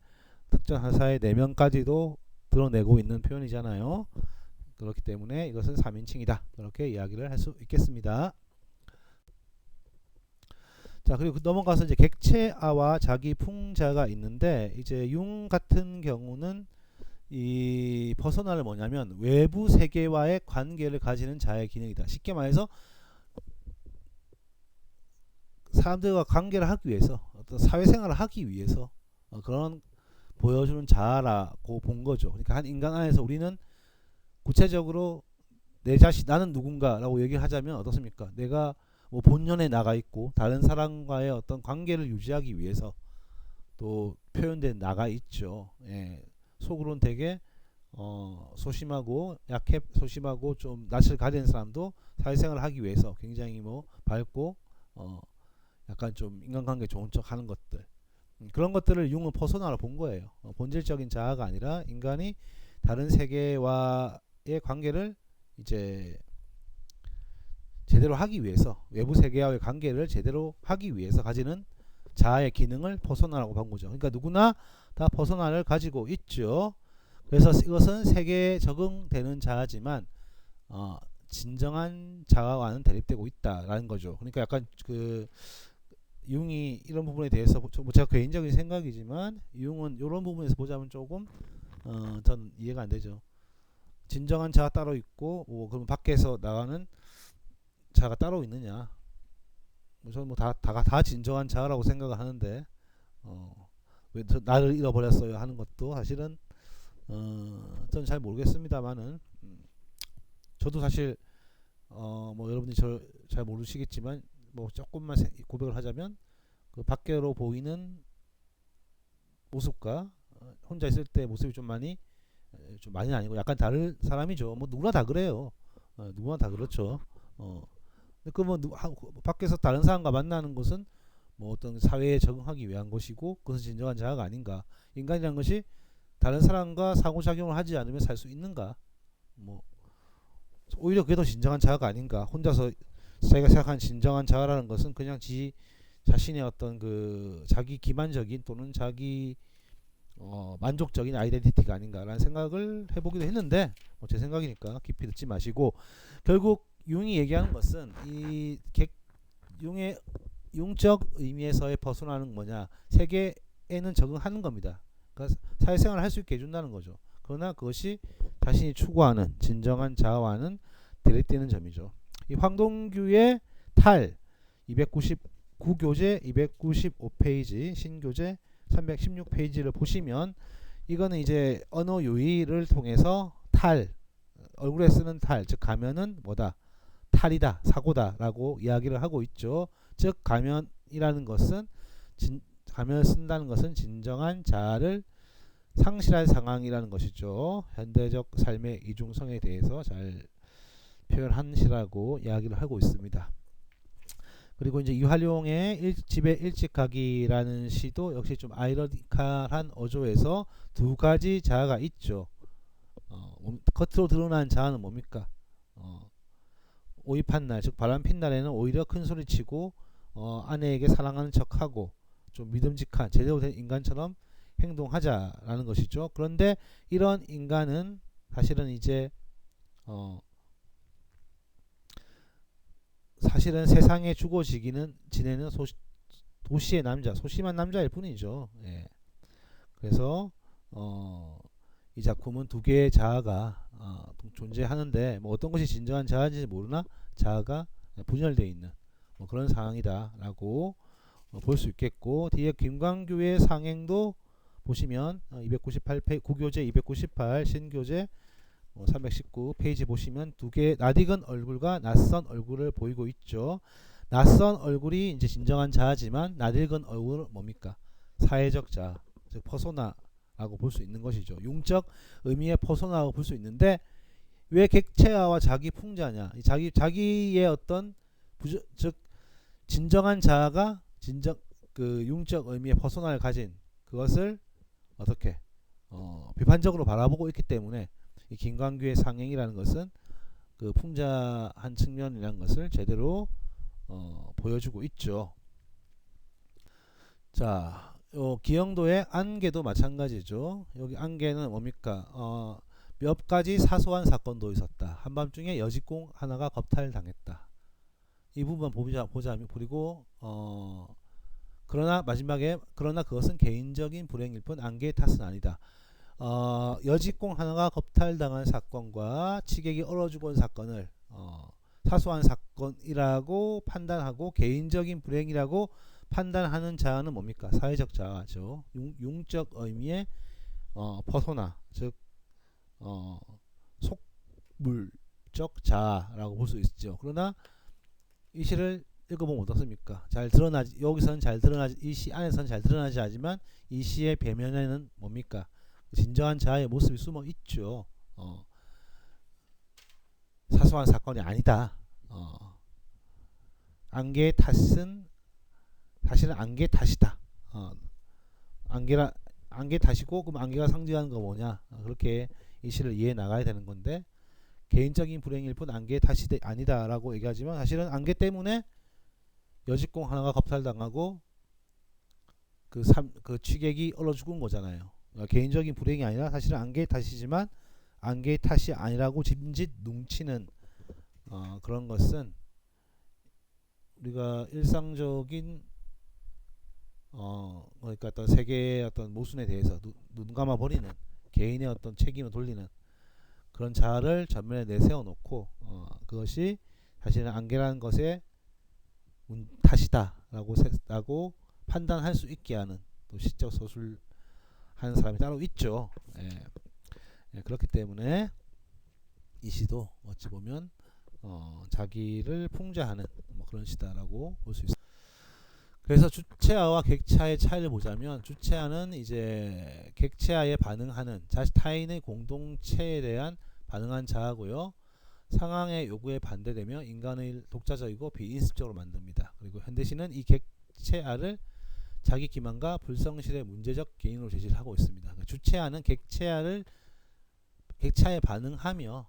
특정 하사의 내면까지도 드러내고 있는 표현이잖아요. 그렇기 때문에 이것은 3인칭이다. 그렇게 이야기를 할 수 있겠습니다. 자, 그리고 넘어가서 이제 객체아와 자기 풍자가 있는데, 이제 융 같은 경우는 이 퍼소나를 뭐냐면 외부 세계와의 관계를 가지는 자의 기능이다. 쉽게 말해서 사람들과 관계를 하기 위해서, 어떤 사회생활을 하기 위해서 그런 보여주는 자라고 본 거죠. 그러니까 한 인간 안에서 우리는 구체적으로 내 자신, 나는 누군가라고 얘기를 하자면 어떻습니까? 내가 뭐 본연에 나가 있고 다른 사람과의 어떤 관계를 유지하기 위해서 또 표현된 나가 있죠. 예. 속으로는 되게 소심하고 약해, 소심하고 좀 낯을 가리는 사람도 사회생활을 하기 위해서 굉장히 뭐 밝고 약간 좀 인간관계 좋은 척 하는 것들, 그런 것들을 융은 퍼소나로 본 거예요. 본질적인 자아가 아니라 인간이 다른 세계와의 관계를 이제 제대로 하기 위해서, 외부 세계와의 관계를 제대로 하기 위해서 가지는 자아의 기능을 퍼소나라고 본 거죠. 그러니까 누구나 다 퍼소나를 가지고 있죠. 그래서 이것은 세계에 적응되는 자아지만 진정한 자아와는 대립되고 있다라는 거죠. 그러니까 약간 그 융이 이런 부분에 대해서, 제가 개인적인 생각이지만 융은 이런 부분에서 보자면 조금 전 이해가 안 되죠. 진정한 자아 따로 있고 그럼 밖에서 나가는 자가 따로 있느냐? 저는 뭐 다 진정한 자아라고 생각을 하는데 왜 나를 잃어버렸어요 하는 것도 사실은 저는 잘 모르겠습니다만은 저도 사실 뭐 여러분들이 저 잘 모르시겠지만 뭐 조금만 고백을 하자면 그 밖으로 보이는 모습과 혼자 있을 때 모습이 좀 많이는 아니고 약간 다른 사람이죠. 뭐 누구나 다 그래요. 누구나 다 그렇죠. 그 뭐 밖에서 다른 사람과 만나는 것은 뭐 어떤 사회에 적응하기 위한 것이고, 그것은 진정한 자아가 아닌가. 인간이라는 것이 다른 사람과 상호작용을 하지 않으면 살 수 있는가. 뭐 오히려 그게 더 진정한 자아가 아닌가. 혼자서 자기가 생각하는 진정한 자아라는 것은 그냥 자신의 어떤 그 자기 기만적인 또는 자기 만족적인 아이덴티티가 아닌가라는 생각을 해보기도 했는데, 뭐 제 생각이니까 깊이 듣지 마시고, 결국 융이 얘기하는 것은 이 융의 융적 의미에서의 벗어나는 뭐냐, 세계에는 적응하는 겁니다. 그러니까 사회생활을 할 수 있게 해준다는 거죠. 그러나 그것이 자신이 추구하는 진정한 자아와는 대립되는 점이죠. 이 황동규의 탈 299교재 295페이지, 신교재 316페이지를 보시면, 이거는 이제 언어 유희를 통해서 탈, 얼굴에 쓰는 탈, 즉 가면은 뭐다, 탈이다, 사고다 라고 이야기를 하고 있죠. 즉 가면이라는 것은 가면을 쓴다는 것은 진정한 자아를 상실할 상황이라는 것이죠. 현대적 삶의 이중성에 대해서 잘 표현한 시라고 이야기를 하고 있습니다. 그리고 이제 이활용의 집에 일찍 가기라는 시도 역시 좀 아이러니컬한 어조에서 두 가지 자아가 있죠. 겉으로 드러난 자아는 뭡니까? 오입한 날, 즉 바람핀 날에는 오히려 큰 소리치고 아내에게 사랑하는 척하고 좀 믿음직한 제대로 된 인간처럼 행동하자라는 것이죠. 그런데 이런 인간은 사실은 이제 사실은 세상에 주고 지내는 도시의 남자, 소심한 남자일 뿐이죠. 예. 그래서 이 작품은 두 개의 자아가 존재하는데 뭐 어떤 것이 진정한 자아인지 모르나 자아가 분열되어 있는 뭐 그런 상황이다라고 볼 수 있겠고, 뒤에 김광규의 상행도 보시면 298페이지, 구교재 298, 신교재 319 페이지 보시면 두 개의 낯익은 얼굴과 낯선 얼굴을 보이고 있죠. 낯선 얼굴이 이제 진정한 자아지만 낯익은 얼굴은 뭡니까? 사회적 자아, 즉 퍼소나라고 볼 수 있는 것이죠. 융적 의미의 퍼소나라고 볼 수 있는데, 왜 객체화와 자기 풍자냐? 자기의 어떤 즉 진정한 자아가 그 융적 의미의 퍼소나를 가진 그것을 어떻게 비판적으로 바라보고 있기 때문에 이 김광규의 상행이라는 것은 그 풍자한 측면이라는 것을 제대로 보여주고 있죠. 자, 기영도의 안개도 마찬가지죠. 여기 안개는 뭡니까? 몇 가지 사소한 사건도 있었다. 한밤중에 여직공 하나가 겁탈당했다. 이 부분 보자면, 그리고 그러나 마지막에 그러나 그것은 개인적인 불행일 뿐 안개의 탓은 아니다. 여직공 하나가 겁탈당한 사건과 취객이 얼어 죽은 사건을 사소한 사건이라고 판단하고 개인적인 불행이라고 판단하는 자아는 뭡니까? 사회적 자아죠. 융적 의미의 퍼소나, 즉 속물적 자아라고 볼 수 있죠. 그러나 이 시를 읽어보면 어떻습니까? 잘 드러나지, 여기서는 잘 드러나지, 이 시 안에서는 잘 드러나지 않지만 이 시의 배면에는 뭡니까? 진정한 자아의 모습이 숨어 있죠. 사소한 사건이 아니다. 안개의 탓은 사실은 안개 탓이다. 안개 탓이고, 그럼 안개가 상징하는 거 뭐냐? 그렇게 이 시를 이해해 나가야 되는 건데, 개인적인 불행일 뿐 안개의 탓이 아니다라고 얘기하지만 사실은 안개 때문에 여직공 하나가 겁탈당하고 그 취객이 얼어 죽은 거잖아요. 그러니까 개인적인 불행이 아니라 사실은 안개의 탓이지만 안개의 탓이 아니라고 짐짓 뭉치는 그런 것은 우리가 일상적인 그러니까 어떤 세계의 어떤 모순에 대해서 눈 감아 버리는 개인의 어떤 책임을 돌리는 그런 자아를 전면에 내세워 놓고 그것이 사실은 안개라는 것의 탓이다라고 판단할 수 있게 하는 또 시적 서술 하는 사람이 따로 있죠. 그렇기 때문에 이 시도 어찌 보면 자기를 풍자하는 뭐 그런 시다라고 볼 수 있습니다. 그래서 주체화와 객체화의 차이를 보자면, 주체화는 이제 객체화에 반응하는 타인의 공동체에 대한 반응한 자아고요. 상황의 요구에 반대되며 인간의 독자적이고 비인습적으로 만듭니다. 그리고 현대시는 이 객체화를 자기 기만과 불성실의 문제적 개인으로 제시를 하고 있습니다. 그러니까 주체화는 객체화에 반응하며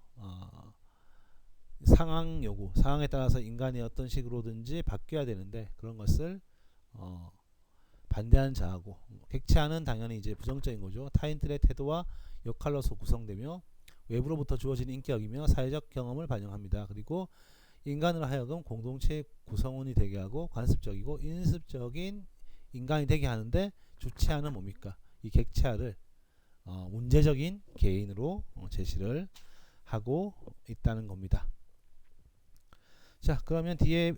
상황 요구, 상황에 따라서 인간이 어떤 식으로든지 바뀌어야 되는데 그런 것을 반대하는 자하고, 객체화는 당연히 이제 부정적인 거죠. 타인들의 태도와 역할로서 구성되며 외부로부터 주어진 인격이며 사회적 경험을 반영합니다. 그리고 인간으로 하여금 공동체의 구성원이 되게 하고 관습적이고 인습적인 인간이 되게 하는데, 주체화는 뭡니까? 이 객체화를 문제적인 개인으로 제시를 하고 있다는 겁니다. 자, 그러면 뒤에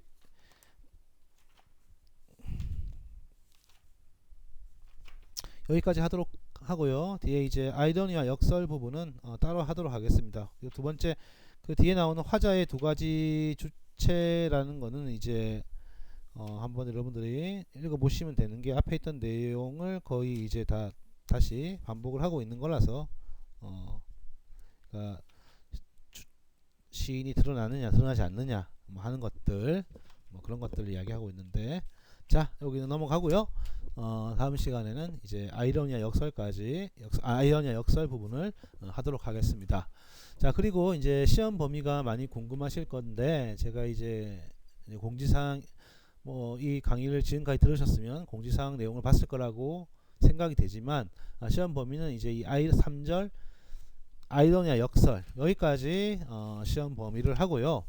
여기까지 하도록 하고요. 뒤에 이제 아이러니와 역설 부분은 따로 하도록 하겠습니다. 두 번째, 그 뒤에 나오는 화자의 두 가지 주체라는 거는 이제 한번 여러분들이 읽어보시면 되는 게, 앞에 있던 내용을 거의 이제 다시 반복을 하고 있는 거라서 그러니까 시인이 드러나느냐 드러나지 않느냐 뭐 하는 것들, 뭐 그런 것들을 이야기하고 있는데, 자, 여기는 넘어가고요. 다음 시간에는 이제 아이러니와 역설까지 아이러니와 역설 부분을 하도록 하겠습니다. 자, 그리고 이제 시험 범위가 많이 궁금하실 건데, 제가 이제 공지사항 이 강의를 지금까지 들으셨으면 공지사항 내용을 봤을 거라고 생각이 되지만, 시험 범위는 이제 이 3절 아이러니와 역설 여기까지 시험 범위를 하고요.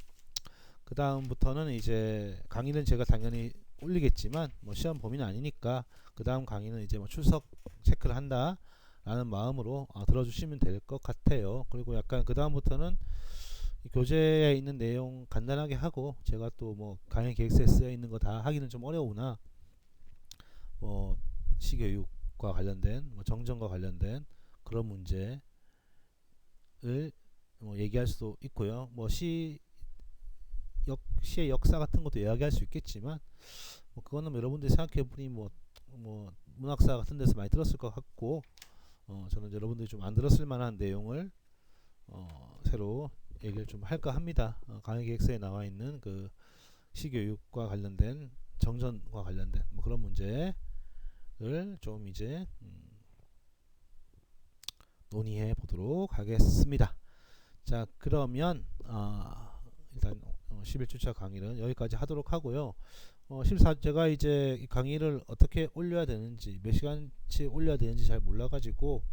그 다음부터는 이제 강의는 제가 당연히 올리겠지만 뭐 시험 범위는 아니니까 그 다음 강의는 이제 뭐 출석 체크를 한다 라는 마음으로 들어주시면 될 것 같아요. 그리고 약간 그 다음부터는 교재에 있는 내용 간단하게 하고, 제가 또 뭐 강의 계획서에 쓰여 있는 거 다 하기는 좀 어려우나 뭐 시교육과 관련된 뭐 정전과 관련된 그런 문제를 뭐 얘기할 수도 있고요. 뭐 시의 역사 같은 것도 이야기할 수 있겠지만, 뭐 그거는 여러분들이 생각해보니 뭐 문학사 같은 데서 많이 들었을 것 같고, 저는 여러분들이 좀 안 들었을 만한 내용을 새로 얘기를 좀 할까 합니다. 강의 계획서에 나와 있는 그 시교육과 관련된 정전과 관련된 뭐 그런 문제를 좀 이제 논의해 보도록 하겠습니다. 자, 그러면 일단 11주차 강의는 여기까지 하도록 하고요. 제가 이제 이 강의를 어떻게 올려야 되는지, 몇 시간치 올려야 되는지 잘 몰라가지고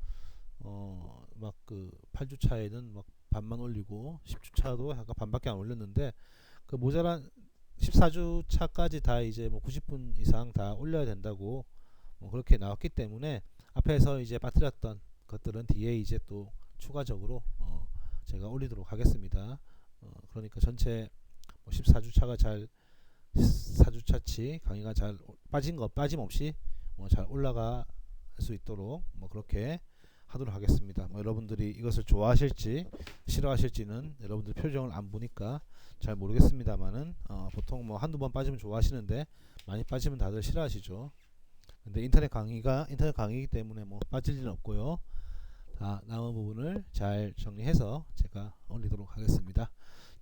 막 그 8주차에는 막 반만 올리고 10주차도 약간 반밖에 안 올렸는데, 그 모자란 14주차까지 다 이제 뭐 90분 이상 다 올려야 된다고 뭐 그렇게 나왔기 때문에, 앞에서 이제 빠뜨렸던 것들은 뒤에 이제 또 추가적으로 제가 올리도록 하겠습니다. 그러니까 전체 뭐 14주차가 잘 4주차치 강의가 잘 빠짐없이 뭐 잘 올라갈 수 있도록 뭐 그렇게 하도록 하겠습니다. 뭐 여러분들이 이것을 좋아하실지 싫어하실지는 여러분들 표정을 안 보니까 잘 모르겠습니다만은 보통 뭐 한두 번 빠지면 좋아하시는데, 많이 빠지면 다들 싫어하시죠. 근데 인터넷 강의이기 때문에 뭐 빠질 일은 없고요. 다 남은 부분을 잘 정리해서 제가 올리도록 하겠습니다.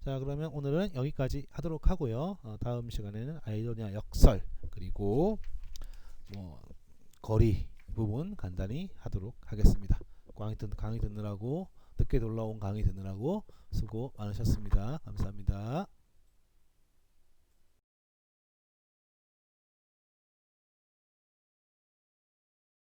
자, 그러면 오늘은 여기까지 하도록 하고요. 다음 시간에는 아이도니아 역설 그리고 뭐 거리 부분 간단히 하도록 하겠습니다. 강의 듣느라고, 늦게 놀러온 강의 듣느라고 수고 많으셨습니다. 감사합니다.